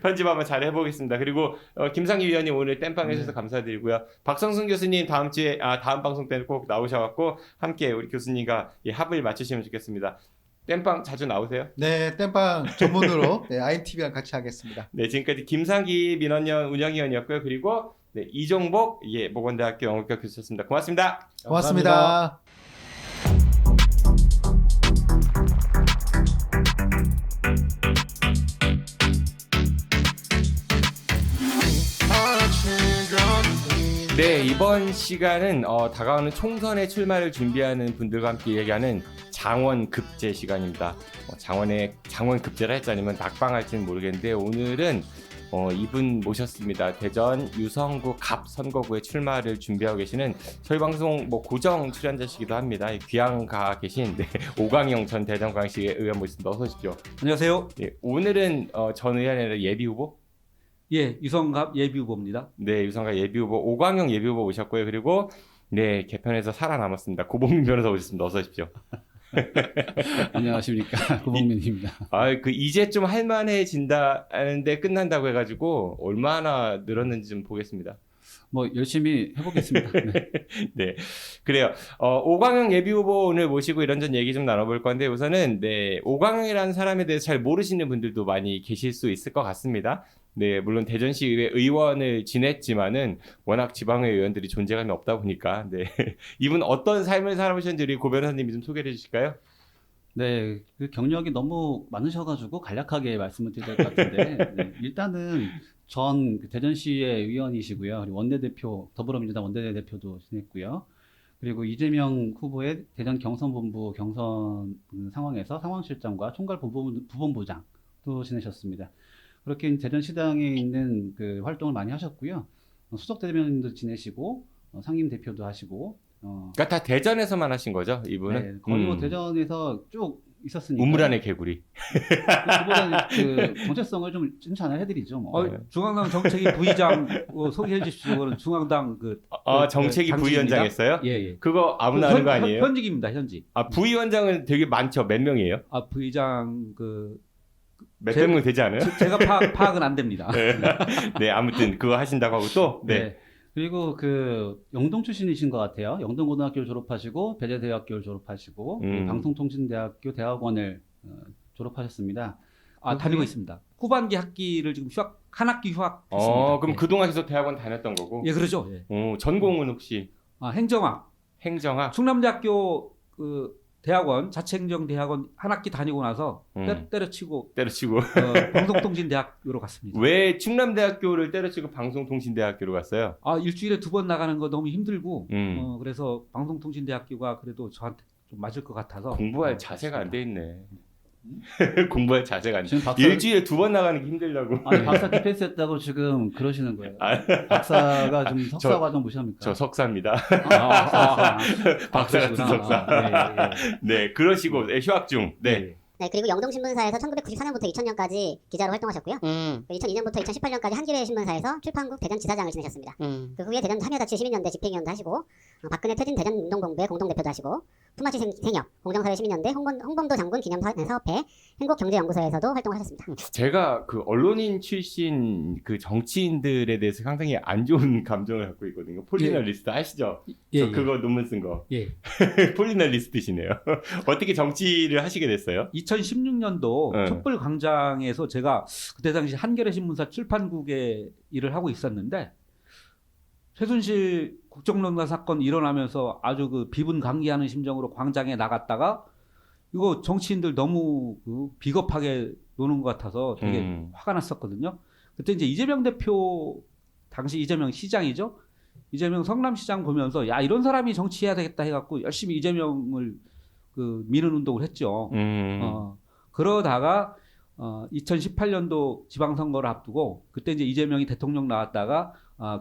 편집 한번 잘 해보겠습니다. 그리고 김상희 위원님 오늘 땜빵 해주셔서 감사드리고요. 박성순 교수님 다음 방송 때는 꼭 나오셔갖고 함께 우리 교수님과 합을 맞추시면 좋겠습니다. 땜빵 자주 나오세요? 네, 땜빵 전문으로 네, INTV랑 같이 하겠습니다. 네, 지금까지 김상희 민원연 운영위원이었고요. 그리고 네, 이종복 모건대학교 영어과 교수였습니다. 고맙습니다. 고맙습니다. 네, 이번 시간은 다가오는 총선에 출마를 준비하는 분들과 함께 얘기하는 장원급제 시간입니다. 장원급제를 할지 아니면 낙방할지는 모르겠는데 오늘은 이분 모셨습니다. 대전 유성구 갑 선거구에 출마를 준비하고 계시는 저희 방송 고정 출연자시기도 합니다. 귀향가 계신 오광영 전 대전광시 의원 모셨습니다. 어서 오십시오. 안녕하세요. 네, 오늘은 전 의원의 아니라 예비 후보? 예, 유성갑 예비 후보입니다. 네, 유성갑 예비 후보 오광영 예비 후보 오셨고요. 그리고 네, 개편에서 살아남았습니다. 고봉민 변호사 오셨습니다. 어서 오십시오. 안녕하십니까. 고봉민입니다. 이제 좀 할만해진다는데 끝난다고 해가지고 얼마나 늘었는지 좀 보겠습니다. 열심히 해보겠습니다. 네. 네, 그래요. 오광영 예비 후보 오늘 모시고 이런저런 얘기 좀 나눠볼 건데 우선은 오광영이라는 사람에 대해서 잘 모르시는 분들도 많이 계실 수 있을 것 같습니다. 네, 물론 대전시의회 의원을 지냈지만은 워낙 지방의 의원들이 존재감이 없다 보니까 이분 어떤 삶을 살아보셨는지 우리 고 변호사님이 좀 소개해 주실까요? 네, 그 경력이 너무 많으셔가지고 간략하게 말씀을 드릴 것 같은데 일단은 전 대전시의 의원이시고요. 그리고 원내대표 더불어민주당 원내대표도 지냈고요. 그리고 이재명 후보의 대전 경선본부 경선 상황에서 상황실장과 총괄 부본부장도 지내셨습니다. 그렇게 대전시당에 있는 그 활동을 많이 하셨고요. 수석 대변인도 지내시고 상임 대표도 하시고. 그러니까 다 대전에서만 하신 거죠, 이분은? 네, 거의 대전에서 쭉 있었으니까. 우물 안의 개구리. 그보다는 그 정체성을 좀 칭찬을 해드리죠. 중앙당 정책위 부의장 소개해 주십시오. 그건 중앙당 정책위 부위원장 했어요? 예. 그거 아무나 하는 거 아니에요? 현직입니다, 현직. 부위원장은 되게 많죠. 몇 명이에요? 부의장 몇 명 되지 않아요? 제가 파악은 안 됩니다. 네, 아무튼 그거 하신다고 하고 또 네. 그리고 영동 출신이신 것 같아요. 영동고등학교를 졸업하시고 배재대학교를 졸업하시고 방송통신대학교 대학원을 졸업하셨습니다. 다니고 있습니다. 후반기 학기를 지금 한 학기 휴학했습니다. 그럼 그동안 계속 대학원 다녔던 거고? 예, 그렇죠. 예. 전공은 혹시? 행정학. 충남대학교 대학원, 자체행정대학원 한 학기 다니고 나서 때려치고 방송통신대학교로 갔습니다. 왜 충남대학교를 때려치고 방송통신대학교로 갔어요? 일주일에 2번 나가는 거 너무 힘들고 그래서 방송통신대학교가 그래도 저한테 좀 맞을 것 같아서 공부할 자세가 안 돼 있네. 공부할 자세가 안 돼. 일주일에 2번 나가는 게 힘들다고. 박사 디펜스였다고 지금 그러시는 거예요. 박사가 좀 석사 과정 무시합니까? 저 석사입니다. 박사 같은 석사. 네, 그러시고 휴학 중. 네. 네, 그리고 영동신문사에서 1994년부터 2000년까지 기자로 활동하셨고요. 2002년부터 2018년까지 한겨레 신문사에서 출판국 대전지사장을 지내셨습니다. 그 후에 대전 참여자치 시민연대 집행위원도 하시고 박근혜 퇴진 대전운동본부의 공동대표도 하시고 품앗이 생협, 공정사회 시민연대, 홍범도 장군 기념사업회, 행복경제연구소에서도 활동하셨습니다. 제가 언론인 출신 정치인들에 대해서 상당히 안 좋은 감정을 갖고 있거든요. 폴리널리스트 아시죠? 저 그거 논문 쓴 거. 폴리널리스트시네요. 어떻게 정치를 하시게 됐어요? 2016년도 네. 촛불 광장에서 제가 그때 당시 한겨레 신문사 출판국에 일을 하고 있었는데 최순실 국정농단 사건 일어나면서 아주 그 비분강기하는 심정으로 광장에 나갔다가 이거 정치인들 너무 그 비겁하게 노는 것 같아서 되게 화가 났었거든요. 그때 이제 이재명 대표 당시 이재명 시장이죠. 이재명 성남시장 보면서 야 이런 사람이 정치해야 되겠다 해갖고 열심히 이재명을 그 미는 운동을 했죠. 그러다가 2018년도 지방선거를 앞두고 그때 이제 이재명이 대통령 나왔다가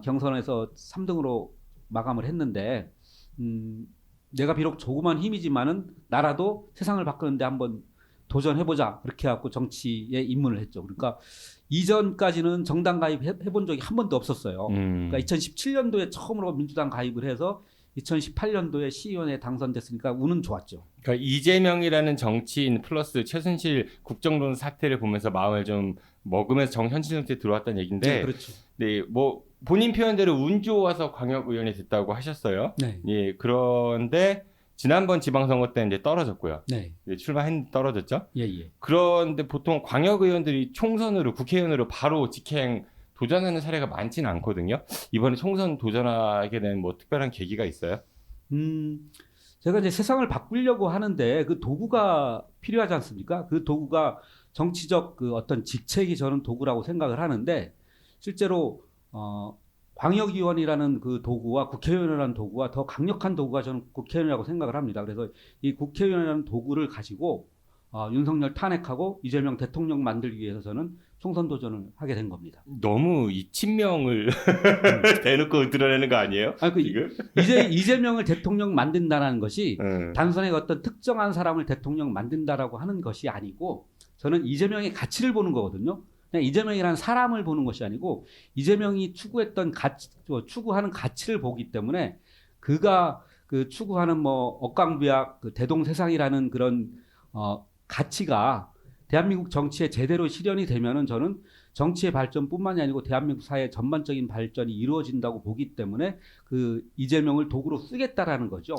경선에서 3등으로 마감을 했는데 내가 비록 조그만 힘이지만은 나라도 세상을 바꾸는데 한번 도전해보자 그렇게 해갖고 정치에 입문을 했죠. 그러니까 이전까지는 정당 가입해본 적이 한 번도 없었어요. 그러니까 2017년도에 처음으로 민주당 가입을 해서 2018년도에 시의원에 당선됐으니까 운은 좋았죠. 그러니까 이재명이라는 정치인 플러스 최순실 국정농단 사태를 보면서 마음을 좀 먹으면서 현실 정치에 들어왔다는 얘기인데, 네, 그렇죠. 네, 뭐 본인 표현대로 운 좋아서 광역의원이 됐다고 하셨어요. 네. 예, 그런데 지난번 지방선거 때 이제 떨어졌고요. 네. 예, 출마했는데 떨어졌죠. 예, 예. 그런데 보통 광역의원들이 총선으로 국회의원으로 바로 직행 도전하는 사례가 많지는 않거든요. 이번에 총선 도전하게 된 뭐 특별한 계기가 있어요? 제가 이제 세상을 바꾸려고 하는데 그 도구가 필요하지 않습니까? 그 도구가 정치적 그 어떤 직책이 저는 도구라고 생각을 하는데 실제로 광역의원이라는 그 도구와 국회의원이라는 도구와 더 강력한 도구가 저는 국회의원이라고 생각을 합니다. 그래서 이 국회의원이라는 도구를 가지고 윤석열 탄핵하고 이재명 대통령 만들기 위해서 저는 총선 도전을 하게 된 겁니다. 너무 이친명을 대놓고 드러내는 거 아니에요? 이재명을 대통령 만든다는 것이 단순히 어떤 특정한 사람을 대통령 만든다라고 하는 것이 아니고 저는 이재명의 가치를 보는 거거든요. 그냥 이재명이라는 사람을 보는 것이 아니고 이재명이 추구했던 추구하는 가치를 보기 때문에 그가 그 추구하는 뭐 억강비약, 그 대동세상이라는 그런 가치가 대한민국 정치에 제대로 실현이 되면은 저는 정치의 발전뿐만이 아니고 대한민국 사회의 전반적인 발전이 이루어진다고 보기 때문에 그 이재명을 도구로 쓰겠다라는 거죠.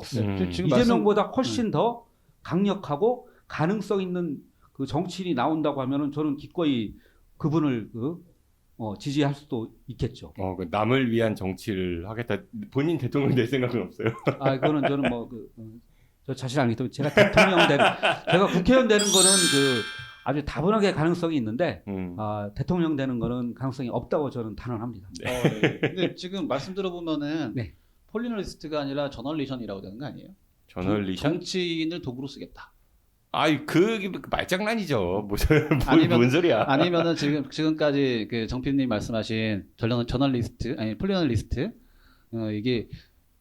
이재명보다 훨씬 더 강력하고 가능성 있는 그 정치인이 나온다고 하면은 저는 기꺼이 그분을 지지할 수도 있겠죠. 그 남을 위한 정치를 하겠다. 본인 대통령 될 생각은 없어요? 그거는 저는 저 자신 알기 때문에 제가 제가 국회의원 되는 거는 아주 다분하게 가능성이 있는데 대통령 되는 거는 가능성이 없다고 저는 단언합니다. 네. 근데 지금 말씀 들어보면은 네. 폴리널리스트가 아니라 저널리션이라고 되는 거 아니에요? 저널리션? 정치인을 도구로 쓰겠다. 그 말장난이죠. 뭔 소리야? 아니면은 지금까지 그 정필님 말씀하신 저널리스트 아니 폴리널리스트 이게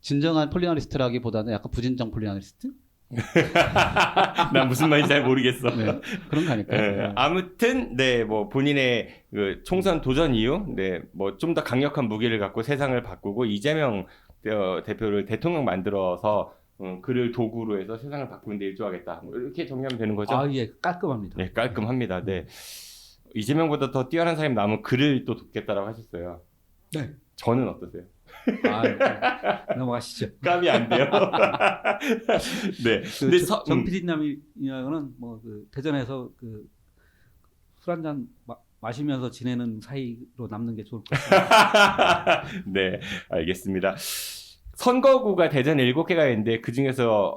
진정한 폴리널리스트라기보다는 약간 부진정 폴리널리스트? 난 무슨 말인지 잘 모르겠어. 네, 그런 거 아닐까요? 네, 아무튼 뭐 본인의 그 총선 도전 이후 뭐 좀 더 강력한 무기를 갖고 세상을 바꾸고 이재명 대표를 대통령 만들어서 그를 도구로 해서 세상을 바꾸는 데 일조하겠다. 뭐 이렇게 정리하면 되는 거죠? 예, 깔끔합니다. 네, 깔끔합니다. 네. 이재명보다 더 뛰어난 사람이 나오면 그를 또 돕겠다라고 하셨어요. 네. 저는 어떠세요? 넘어가시죠. 감이 안 돼요. 네. 근데 정 PD님은 대전에서 술 한잔 마시면서 지내는 사이로 남는 게 좋을 것 같습니다. 네, 알겠습니다. 선거구가 대전 7개가 있는데 그 중에서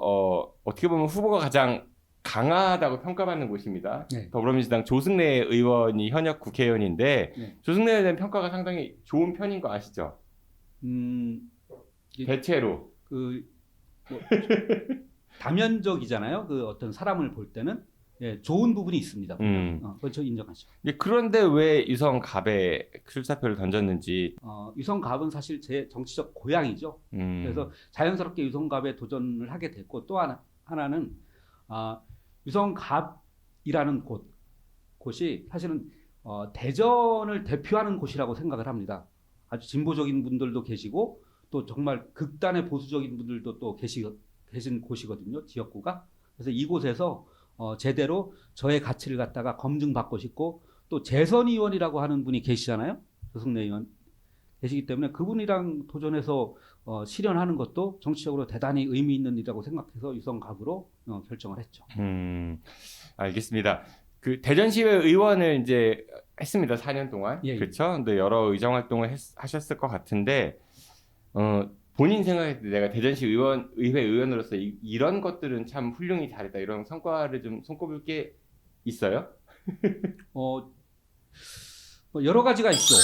어떻게 보면 후보가 가장 강하다고 평가받는 곳입니다. 네. 더불어민주당 조승래 의원이 현역 국회의원인데 네. 조승래 의원에 대한 평가가 상당히 좋은 편인 거 아시죠? 대체로 다면적이잖아요. 그 어떤 사람을 볼 때는 좋은 부분이 있습니다. 그건 저 인정하죠. 그런데 왜 유성갑에 출사표를 던졌는지. 유성갑은 사실 제 정치적 고향이죠. 그래서 자연스럽게 유성갑에 도전을 하게 됐고 또 하나는 유성갑이라는 곳이 사실은 대전을 대표하는 곳이라고 생각을 합니다. 아주 진보적인 분들도 계시고 또 정말 극단의 보수적인 분들도 또 계신 곳이거든요. 지역구가. 그래서 이곳에서 제대로 저의 가치를 갖다가 검증받고 싶고 또 재선의원이라고 하는 분이 계시잖아요. 조승래 의원. 계시기 때문에 그분이랑 도전해서 실현하는 것도 정치적으로 대단히 의미 있는 일이라고 생각해서 유성각으로 결정을 했죠. 알겠습니다. 그 대전시의 의원을 이제 했습니다. 4년 동안. 예, 예. 그렇죠? 근데 여러 의정 활동을 하셨을 것 같은데 본인 생각에 내가 대전시 의회 의원으로서 이런 것들은 참 훌륭히 잘했다. 이런 성과를 좀 손꼽을 게 있어요? 뭐 여러 가지가 있죠.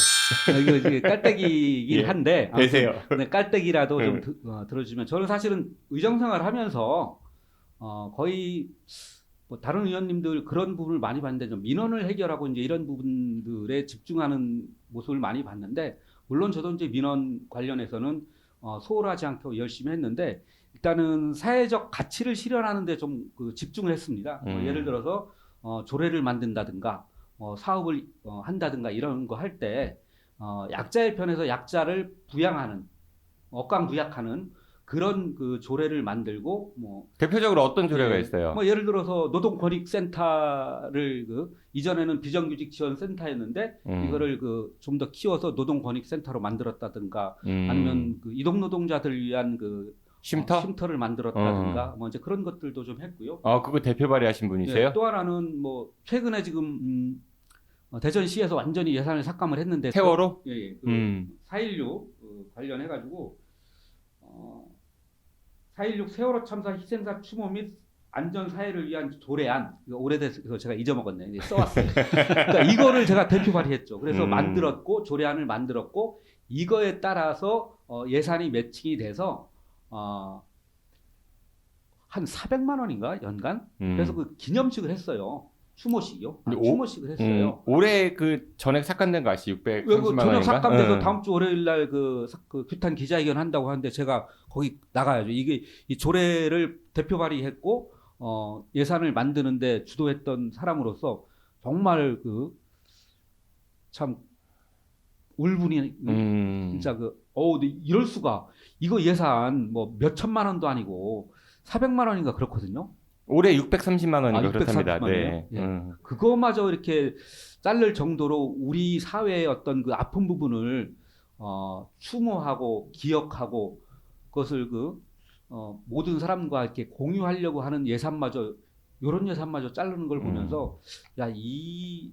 이게 깔때기이긴 예, 한데 되세요. 네, 깔때기라도 좀 들어주면 저는 사실은 의정 생활을 하면서 거의 뭐 다른 의원님들 그런 부분을 많이 봤는데 좀 민원을 해결하고 이제 이런 부분들에 집중하는 모습을 많이 봤는데 물론 저도 이제 민원 관련해서는 소홀하지 않고 열심히 했는데 일단은 사회적 가치를 실현하는데 좀 집중을 했습니다. 예를 들어서 조례를 만든다든가 사업을 한다든가 이런 거 할 때 약자의 편에서 약자를 부양하는 억강부약하는 그런 그 조례를 만들고 뭐 대표적으로 어떤 조례가 있어요? 뭐 예를 들어서 노동권익센터를 이전에는 비정규직 지원 센터였는데 이거를 좀 더 키워서 노동권익센터로 만들었다든가 아니면 이동 노동자들 위한 쉼터를 만들었다든가 뭐 이제 그런 것들도 좀 했고요. 그거 대표 발의하신 분이세요? 또 하나는 뭐 최근에 지금 대전시에서 완전히 예산을 삭감을 했는데 세월호? 예. 4.16 관련해 가지고 4.16 세월호 참사 희생자 추모 및 안전 사회를 위한 조례안 이거 오래돼서 제가 잊어먹었네. 써왔어요. 그러니까 이거를 제가 대표 발의했죠. 그래서 만들었고 조례안을 만들었고 이거에 따라서 예산이 매칭이 돼서 한 400만 원인가 연간? 그래서 그 기념식을 했어요. 추모식이요. 추모식을 했어요. 올해 그 전액 삭감된 거 아시죠? 630만 원인가? 전액 삭감돼서 다음 주 월요일 날 그 규탄 기자회견 한다고 하는데 제가 거기 나가야죠. 이게 이 조례를 대표 발의했고 예산을 만드는데 주도했던 사람으로서 정말 참 울분이 진짜 근데 이럴 수가 이거 예산 뭐 몇 천만 원도 아니고 400만 원인가 그렇거든요. 올해 630만 원인가 그렇답니다. 네. 그거마저 이렇게 자를 정도로 우리 사회의 어떤 그 아픈 부분을 추모하고 기억하고 그것을 모든 사람과 이렇게 공유하려고 하는 예산마저 이런 예산마저 자르는 걸 보면서 야, 이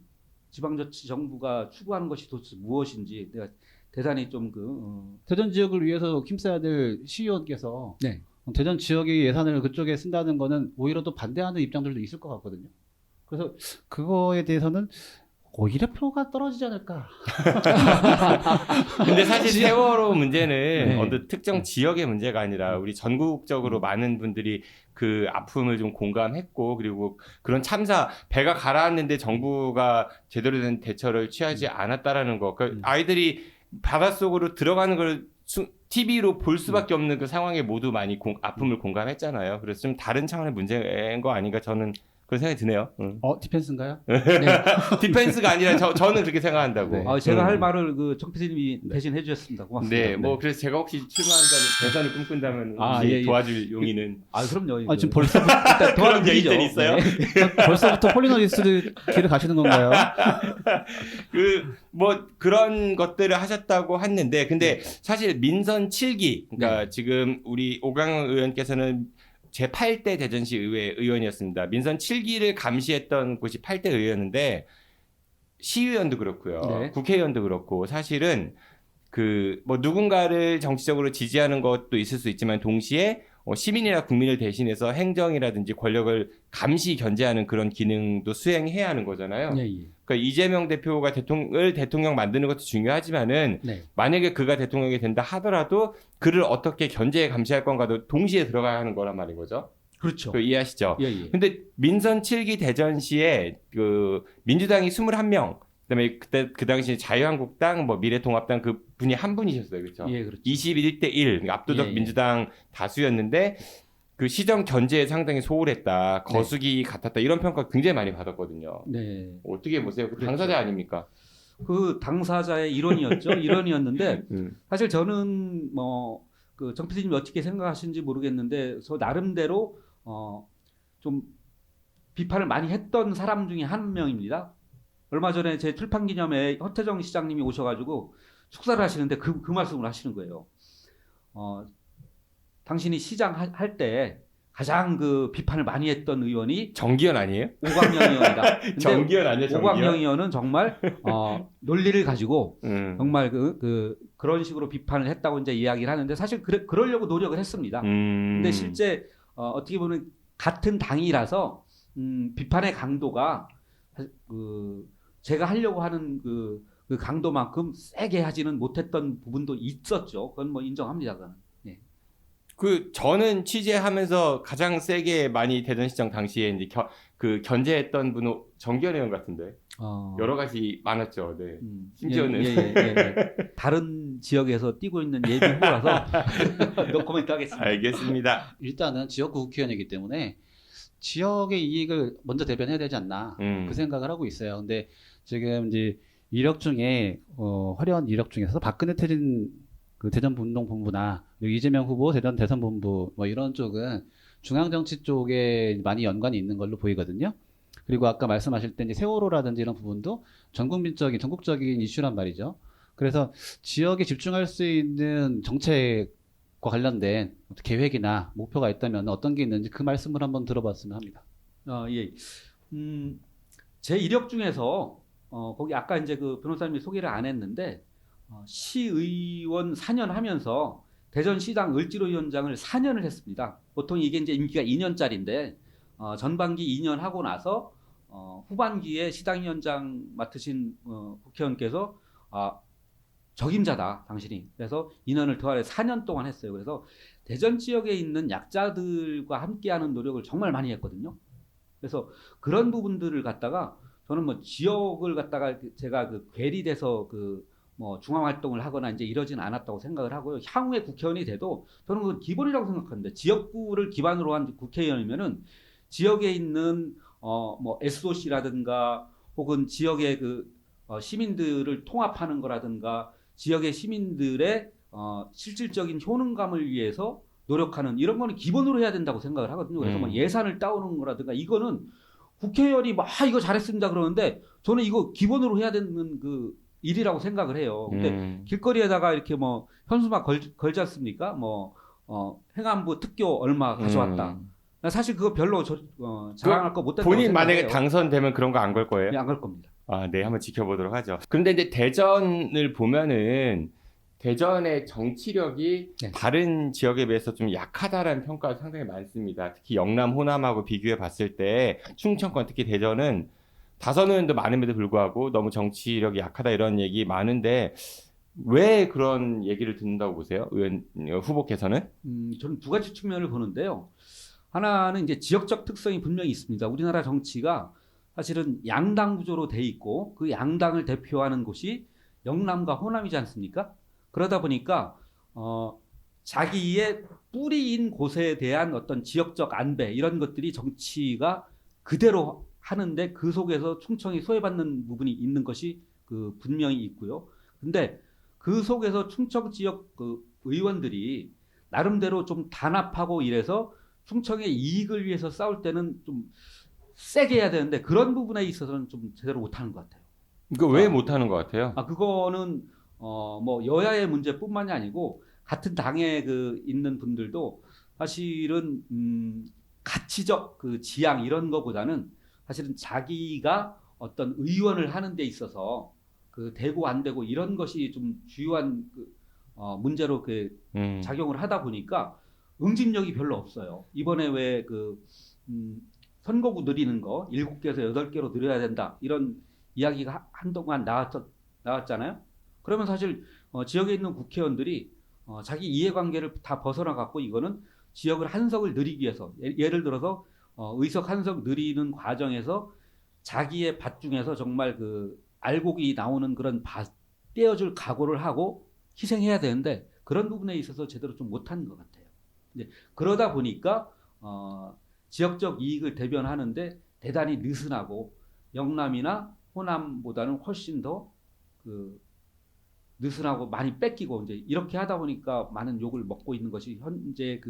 지방자치정부가 추구하는 것이 도대체 무엇인지 내가 대단히 좀 대전 지역을 위해서 힘써야 될 시의원께서 네. 대전 지역의 예산을 그쪽에 쓴다는 거는 오히려 또 반대하는 입장들도 있을 것 같거든요. 그래서 그거에 대해서는 오히려 표가 떨어지지 않을까. 근데 사실 세월호 문제는 어느 특정 지역의 문제가 아니라 우리 전국적으로 많은 분들이 그 아픔을 좀 공감했고 그리고 그런 참사 배가 가라앉는데 정부가 제대로 된 대처를 취하지 않았다라는 거. 그러니까 아이들이 바닷속으로 들어가는 걸 TV로 볼 수밖에 없는 그 상황에 모두 많이 아픔을 공감했잖아요. 그래서 좀 다른 차원의 문제인 거 아닌가 저는 그런 생각이 드네요. 디펜스인가요? 네. 디펜스가 아니라 저는 그렇게 생각한다고. 네. 제가 할 말을 정 PD님이 대신 해주셨습니다. 고맙습니다. 네, 뭐 그래서 제가 혹시 출마한다면 대선을 꿈꾼다면 도와줄 용의는. 그럼요. 지금 벌써부터 그런 얘기들이 있어요. 네. 벌써부터 폴리너리스트 길을 가시는 건가요? 뭐 그런 것들을 하셨다고 했는데, 근데 사실 민선 7기, 그러니까 지금 우리 오강영 의원께서는 제8대 대전시 의회 의원이었습니다. 민선 7기를 감시했던 곳이 8대 의회였는데 시의원도 그렇고요. 국회의원도 그렇고 사실은 뭐 누군가를 정치적으로 지지하는 것도 있을 수 있지만 동시에 시민이나 국민을 대신해서 행정이라든지 권력을 감시 견제하는 그런 기능도 수행해야 하는 거잖아요. 그러니까 이재명 대표가 대통령 만드는 것도 중요하지만은 만약에 그가 대통령이 된다 하더라도 그를 어떻게 견제 감시할 건가도 동시에 들어가야 하는 거란 말인 거죠. 그렇죠. 이해하시죠? 근데 민선 7기 대전시에 민주당이 21명, 그다음에 그 당시 자유한국당, 미래통합당 그 분이 한 분이셨어요, 그렇죠? 그렇죠. 21대 1 압도적 민주당 다수였는데 그 시정 견제에 상당히 소홀했다, 거수기 같았다 이런 평가 굉장히 많이 받았거든요. 어떻게 보세요? 그 당사자 아닙니까? 그 당사자의 일원이었는데 사실 저는 정 PD님이 어떻게 생각하시는지 모르겠는데 저 나름대로 좀 비판을 많이 했던 사람 중에 한 명입니다. 얼마 전에 제 출판 기념회에 허태정 시장님이 오셔가지고 축사를 하시는데 그 말씀을 하시는 거예요. 당신이 시장 할 때 가장 그 비판을 많이 했던 의원이 정기현 아니에요? 오광영 의원이다. 근데 정기현 아니에요? 정기현? 오광영 의원은 정말 논리를 가지고 정말 그런 식으로 비판을 했다고 이제 이야기를 하는데 사실 그러려고 노력을 했습니다. 근데 실제 어떻게 보면 같은 당이라서 비판의 강도가 제가 하려고 하는 그 강도만큼 세게 하지는 못했던 부분도 있었죠. 그건 뭐 인정합니다. 그건. 저는 취재하면서 가장 세게 많이 대전시장 당시에 이제 견제했던 분은 정기현 의원 같은데 여러 가지 많았죠. 네. 심지어는 다른 지역에서 뛰고 있는 예비 후보라서 노 코멘트 하겠습니다. 알겠습니다. 일단은 지역구 국회의원이기 때문에 지역의 이익을 먼저 대변해야 되지 않나 그 생각을 하고 있어요. 근데 지금 이제 이력 중에 화려한 이력 중에서 박근혜 퇴진 그 대전운동본부나 이재명 후보 대선본부 뭐 이런 쪽은 중앙정치 쪽에 많이 연관이 있는 걸로 보이거든요. 그리고 아까 말씀하실 때 이제 세월호라든지 이런 부분도 전국적인 이슈란 말이죠. 그래서 지역에 집중할 수 있는 정책과 관련된 계획이나 목표가 있다면 어떤 게 있는지 그 말씀을 한번 들어봤으면 합니다. 예. 제 이력 중에서 거기 아까 이제 그 변호사님이 소개를 안 했는데 시의원 4년 하면서 대전시장 을지로위원장을 4년을 했습니다. 보통 이게 이제 임기가 2년짜리인데 전반기 2년 하고 나서 후반기에 시당위원장 맡으신 국회의원께서 적임자다 당신이. 그래서 인원을 더하래 4년 동안 했어요. 그래서 대전 지역에 있는 약자들과 함께하는 노력을 정말 많이 했거든요. 그래서 그런 부분들을 갖다가 저는 뭐 지역을 갖다가 제가 괴리돼서 뭐 중앙 활동을 하거나 이제 이러진 않았다고 생각을 하고요. 향후에 국회의원이 돼도 저는 그건 기본이라고 생각하는데 지역구를 기반으로 한 국회의원이면은 지역에 있는 뭐 SOC라든가 혹은 지역의 시민들을 통합하는 거라든가 지역의 시민들의 실질적인 효능감을 위해서 노력하는 이런 거는 기본으로 해야 된다고 생각을 하거든요. 그래서 뭐 예산을 따오는 거라든가 이거는 국회의원이 막 이거 잘했습니다 그러는데 저는 이거 기본으로 해야 되는 일이라고 생각을 해요. 근데 길거리에다가 이렇게 뭐 현수막 걸지 않습니까? 뭐 행안부 특교 얼마 가져왔다. 사실 그거 별로 자랑할 거 못된다고 본인 만약에 생각해요. 당선되면 그런 거 안 걸 거예요? 네, 안 걸 겁니다. 네, 한번 지켜보도록 하죠. 그런데 이제 대전을 보면은 대전의 정치력이 다른 지역에 비해서 좀 약하다라는 평가가 상당히 많습니다. 특히 영남, 호남하고 비교해 봤을 때 충청권, 특히 대전은 다선 의원도 많음에도 불구하고 너무 정치력이 약하다 이런 얘기 많은데 왜 그런 얘기를 듣는다고 보세요? 의원 후보께서는? 저는 두 가지 측면을 보는데요. 하나는 이제 지역적 특성이 분명히 있습니다. 우리나라 정치가 사실은 양당 구조로 돼 있고 그 양당을 대표하는 곳이 영남과 호남이지 않습니까? 그러다 보니까 자기의 뿌리인 곳에 대한 어떤 지역적 안배 이런 것들이 정치가 그대로 하는데 그 속에서 충청이 소외받는 부분이 있는 것이 분명히 있고요. 근데 그 속에서 충청 지역 의원들이 나름대로 좀 단합하고 이래서 충청의 이익을 위해서 싸울 때는 좀 세게 해야 되는데 그런 부분에 있어서는 좀 제대로 못하는 것 같아요. 이거 왜 못하는 것 같아요? 그거는 뭐 여야의 문제뿐만이 아니고 같은 당에 있는 분들도 사실은 가치적 지향 이런 거보다는 사실은 자기가 어떤 의원을 하는 데 있어서 되고 안 되고 이런 것이 좀 주요한 문제로 작용을 하다 보니까 응집력이 별로 없어요. 이번에 왜 선거구 늘리는 거 7개에서 8개로 늘려야 된다 이런 이야기가 한동안 나왔잖아요. 그러면 사실 지역에 있는 국회의원들이 자기 이해관계를 다 벗어나 갖고 이거는 지역을 한석을 늘리기 위해서 예를 들어서 의석 한석 늘리는 과정에서 자기의 밭 중에서 정말 알곡이 나오는 그런 밭 떼어줄 각오를 하고 희생해야 되는데 그런 부분에 있어서 제대로 좀 못하는 것 같아요. 이제 그러다 보니까 지역적 이익을 대변하는데 대단히 느슨하고 영남이나 호남보다는 훨씬 더 느슨하고 많이 뺏기고 이제 이렇게 하다 보니까 많은 욕을 먹고 있는 것이 현재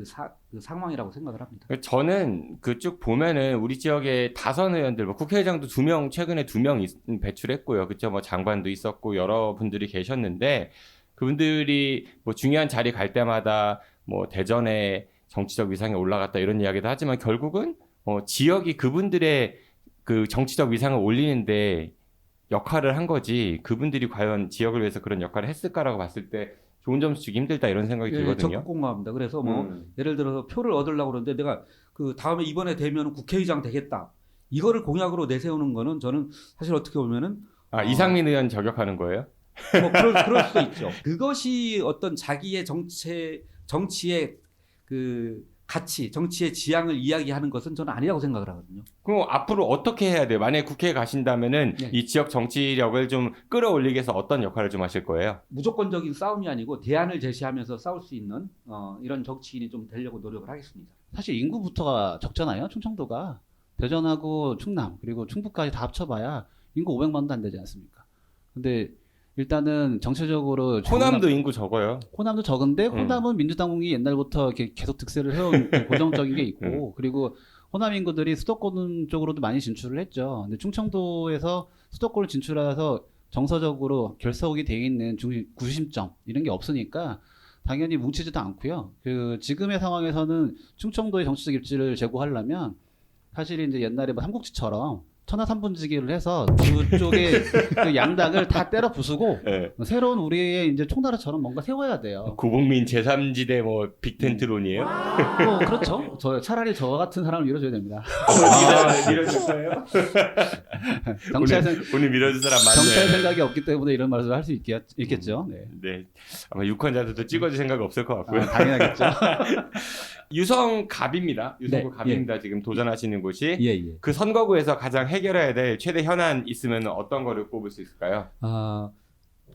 상황이라고 생각을 합니다. 저는 쭉 보면은 우리 지역의 다선 의원들, 뭐 국회의장도 2명 최근에 2명 배출했고요. 그렇죠? 뭐 장관도 있었고 여러 분들이 계셨는데 그분들이 뭐 중요한 자리 갈 때마다 뭐 대전의 정치적 위상에 올라갔다 이런 이야기도 하지만 결국은 지역이 그분들의 그 정치적 위상을 올리는데 역할을 한 거지 그분들이 과연 지역을 위해서 그런 역할을 했을까라고 봤을 때 좋은 점수 주기 힘들다 이런 생각이 들거든요. 적극 공감합니다. 그래서 뭐 예를 들어서 표를 얻으려고 그러는데 내가 그 다음에 이번에 되면 국회의장 되겠다. 이거를 공약으로 내세우는 거는 저는 사실 어떻게 보면은 이상민 의원 저격하는 거예요? 뭐 그럴 수도 있죠. 그것이 어떤 자기의 정치의 그 가치, 정치의 지향을 이야기하는 것은 저는 아니라고 생각을 하거든요. 그럼 앞으로 어떻게 해야 돼요? 만약에 국회에 가신다면은 네. 이 지역 정치력을 좀 끌어올리기 위해서 어떤 역할을 좀 하실 거예요? 무조건적인 싸움이 아니고 대안을 제시하면서 싸울 수 있는 이런 정치인이 좀 되려고 노력을 하겠습니다. 사실 인구부터가 적잖아요. 충청도가 대전하고 충남 그리고 충북까지 다 합쳐봐야 인구 500만도 안 되지 않습니까? 근데 일단은 정치적으로 호남도 인구 적어요. 호남도 적은데 호남은 민주당이 옛날부터 이렇게 계속 득세를 해온 고정적인 게 있고 그리고 호남 인구들이 수도권 쪽으로도 많이 진출을 했죠. 근데 충청도에서 수도권을 진출해서 정서적으로 결석이 돼 있는 구심점 이런 게 없으니까 당연히 뭉치지도 않고요. 그 지금의 상황에서는 충청도의 정치적 입지를 제고하려면 사실 이제 옛날에 뭐 삼국지처럼 천하 삼분지기를 해서 두 쪽의 그 양당을 다 때려 부수고 네. 새로운 우리의 이제 총나라처럼 뭔가 세워야 돼요. 구봉민 제3지대 뭐 빅텐트론이에요? 뭐 그렇죠. 차라리 저 같은 사람을 밀어줘야 됩니다. 밀어줄 거예요? 오늘 밀어줄 사람 많네. 정치할 생각이 없기 때문에 이런 말을 할 수 있겠죠. 네. 네. 아마 유권자들도 찍어줄 생각 없을 것 같고요. 당연하겠죠. 유성갑입니다. 유성구 네, 갑입니다. 지금 도전하시는 곳이. 예. 그 선거구에서 가장 해결해야 될 최대 현안 있으면 어떤 거를 꼽을 수 있을까요?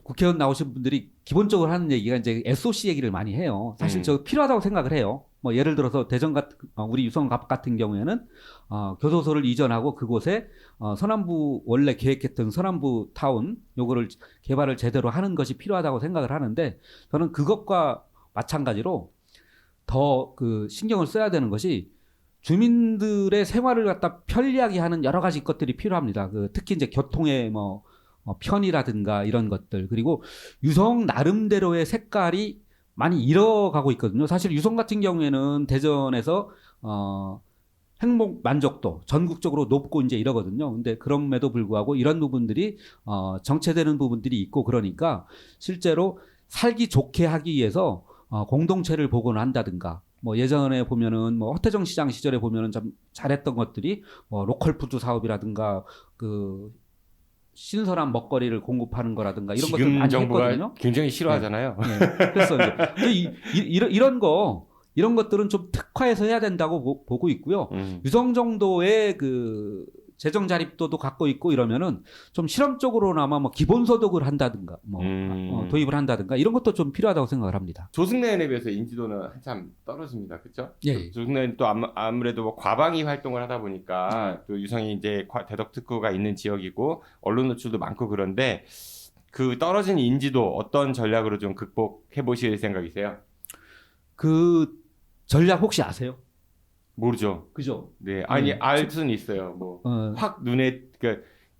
국회의원 나오신 분들이 기본적으로 하는 얘기가 이제 SOC 얘기를 많이 해요. 사실 저 필요하다고 생각을 해요. 뭐 예를 들어서 대전 같은 우리 유성갑 같은 경우에는 교도소를 이전하고 그곳에 서남부 원래 계획했던 서남부 타운 요거를 개발을 제대로 하는 것이 필요하다고 생각을 하는데 저는 그것과 마찬가지로 더 그 신경을 써야 되는 것이 주민들의 생활을 갖다 편리하게 하는 여러 가지 것들이 필요합니다. 특히 이제 교통의 편이라든가 이런 것들 그리고 유성 나름대로의 색깔이 많이 잃어가고 있거든요. 사실 유성 같은 경우에는 대전에서 행복 만족도 전국적으로 높고 이제 이러거든요. 근데 그럼에도 불구하고 이런 부분들이 정체되는 부분들이 있고 그러니까 실제로 살기 좋게 하기 위해서 공동체를 복원을 한다든가 뭐 예전에 보면은 뭐 허태정 시장 시절에 보면은 좀 잘했던 것들이 뭐 로컬 푸드 사업이라든가 그 신선한 먹거리를 공급하는 거라든가 이런 것들 많이 정부가 했거든요. 굉장히 싫어하잖아요. 네. 그래서 이제 이런 것들은 좀 특화해서 해야 된다고 보고 있고요. 유성 정도의 그 재정 자립도도 갖고 있고 이러면은 좀 실험적으로나마 뭐 기본소득을 한다든가 도입을 한다든가 이런 것도 좀 필요하다고 생각을 합니다. 조승래에 비해서 인지도는 한참 떨어집니다. 그렇죠? 예. 조승래는 또 아무래도 뭐 과방위 활동을 하다 보니까 또 유성이 이제 대덕 특구가 있는 지역이고 언론 노출도 많고 그런데 그 떨어진 인지도 어떤 전략으로 좀 극복해 보실 생각이세요? 그 전략 혹시 아세요? 모르죠. 그죠? 네, 아니 알 수는 있어요. 뭐 확 눈에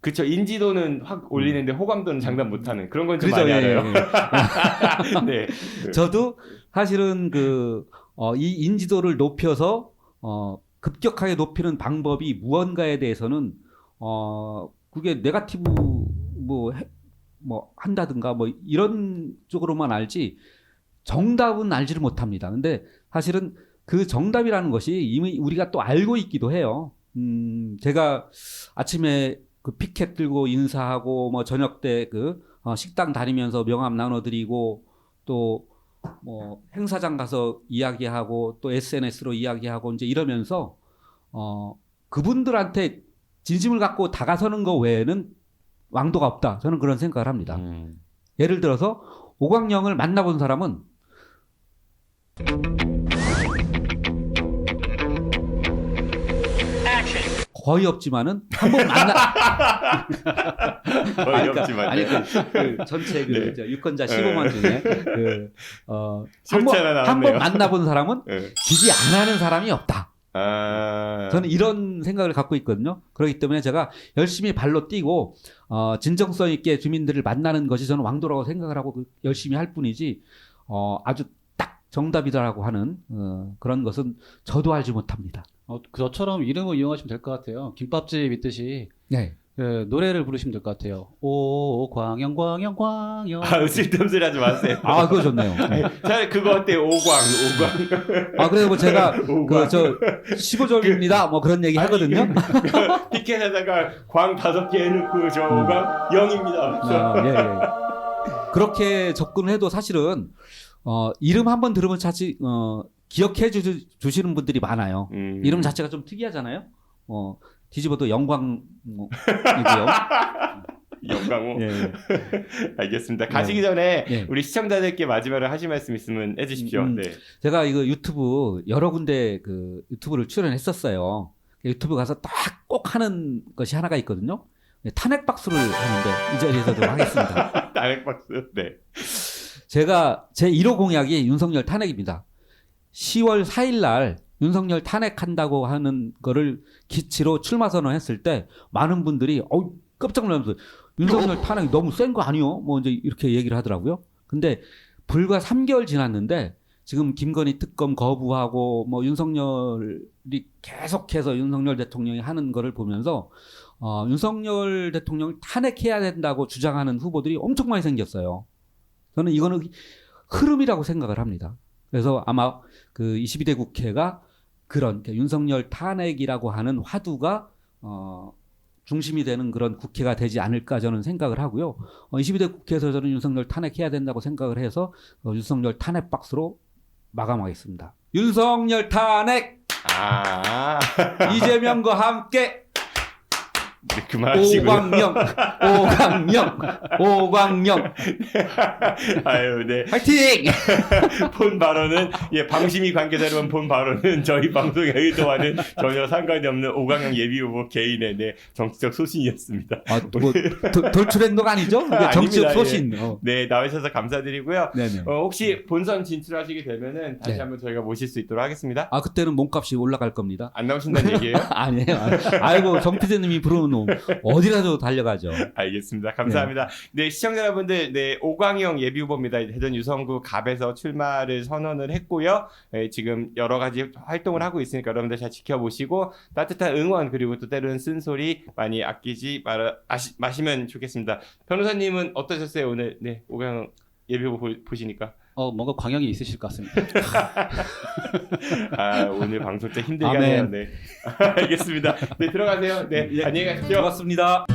그쵸 인지도는 확 올리는데 호감도는 장담 못하는 그런 건 좀 많이 알아요. 네. 저도 사실은 이 인지도를 높여서 급격하게 높이는 방법이 무언가에 대해서는 그게 네거티브 뭐 한다든가 뭐 이런 쪽으로만 알지 정답은 알지를 못합니다. 근데 사실은 그 정답이라는 것이 이미 우리가 또 알고 있기도 해요. 제가 아침에 그 피켓 들고 인사하고 뭐 저녁 때 식당 다니면서 명함 나눠드리고 또 뭐 행사장 가서 이야기하고 또 SNS로 이야기하고 이제 이러면서 그분들한테 진심을 갖고 다가서는 거 외에는 왕도가 없다. 저는 그런 생각을 합니다. 예를 들어서 오광영을 만나본 사람은 거의 없지만은 한 번 거의 없지만 아니 그 전체 네. 유권자 15만 중에 한 한 번 만나본 사람은 지지 안 하는 사람이 없다. 저는 이런 생각을 갖고 있거든요. 그렇기 때문에 제가 열심히 발로 뛰고 진정성 있게 주민들을 만나는 것이 저는 왕도라고 생각을 하고 열심히 할 뿐이지 아주 딱 정답이다라고 하는 그런 것은 저도 알지 못합니다. 저처럼 이름을 이용하시면 될 것 같아요. 김밥집 있듯이 네. 그 노래를 부르시면 될 것 같아요. 오 광영 광영 광영. 쓸데없는 소리 하지 마세요. 그거 좋네요. 차라리 그거 어때요? 오광. 그래서 뭐 제가 저 15절입니다. 뭐 그런 얘기 하거든요. 피켓에다가 광 5개 해놓고 저 오광 0입니다. 예. 그렇게 접근을 해도 사실은 이름 한번 들으면 사실 기억해 주시는 분들이 많아요. 이름 자체가 좀 특이하잖아요. 뒤집어도 영광이고요. 영광호. 예. 알겠습니다. 가시기 전에 예. 우리 시청자들께 마지막으로 하실 말씀 있으면 해주십시오. 네. 제가 이거 유튜브 여러 군데 그 유튜브를 출연했었어요. 유튜브 가서 딱 꼭 하는 것이 하나가 있거든요. 탄핵 박수를 하는데 이 자리에서도 하겠습니다. 탄핵 박수. 네. 제가 제 1호 공약이 윤석열 탄핵입니다. 10월 4일 날 윤석열 탄핵한다고 하는 거를 기치로 출마 선언했을 때 많은 분들이 깜짝 놀라면서 윤석열 탄핵이 너무 센 거 아니요? 뭐 이제 이렇게 얘기를 하더라고요. 근데 불과 3개월 지났는데 지금 김건희 특검 거부하고 뭐 윤석열이 계속해서 윤석열 대통령이 하는 거를 보면서 윤석열 대통령을 탄핵해야 된다고 주장하는 후보들이 엄청 많이 생겼어요. 저는 이거는 흐름이라고 생각을 합니다. 그래서 아마 그 22대 국회가 그런 윤석열 탄핵이라고 하는 화두가 중심이 되는 그런 국회가 되지 않을까 저는 생각을 하고요. 22대 국회에서 저는 윤석열 탄핵해야 된다고 생각을 해서 윤석열 탄핵 박수로 마감하겠습니다. 윤석열 탄핵! 이재명과 함께 네, 그만하시고요. 오광영. 아유, 네. 화이팅! 본 발언은 방심위 관계자로만 본 발언은 저희 방송에 의도와는 전혀 상관이 없는 오광영 예비후보 개인의 정치적 소신이었습니다. 뭐 돌출행동 아니죠? 정치적 소신. 네, 나와주셔서 감사드리고요. 네네. 혹시 본선 진출하시게 되면은 다시 네. 한번 저희가 모실 수 있도록 하겠습니다. 그때는 몸값이 올라갈 겁니다. 안 나오신다는 얘기예요? 아니에요. 아이고 정 PD님이 부르는 어디라도 달려가죠. 알겠습니다. 감사합니다. 네, 시청자 여러분들, 오광영 예비후보입니다. 대전 유성구 갑에서 출마를 선언을 했고요. 지금 여러 가지 활동을 하고 있으니까 여러분들 잘 지켜보시고 따뜻한 응원 그리고 또 때로는 쓴소리 많이 아끼지 마시면 좋겠습니다. 변호사님은 어떠셨어요 오늘? 네, 오광영 예비후보 보시니까? 뭔가 광역이 있으실 것 같습니다. 오늘 방송 때 힘들게 하네요. 네. 알겠습니다. 네, 들어가세요. 네, 안녕히 가십시오. 고맙습니다.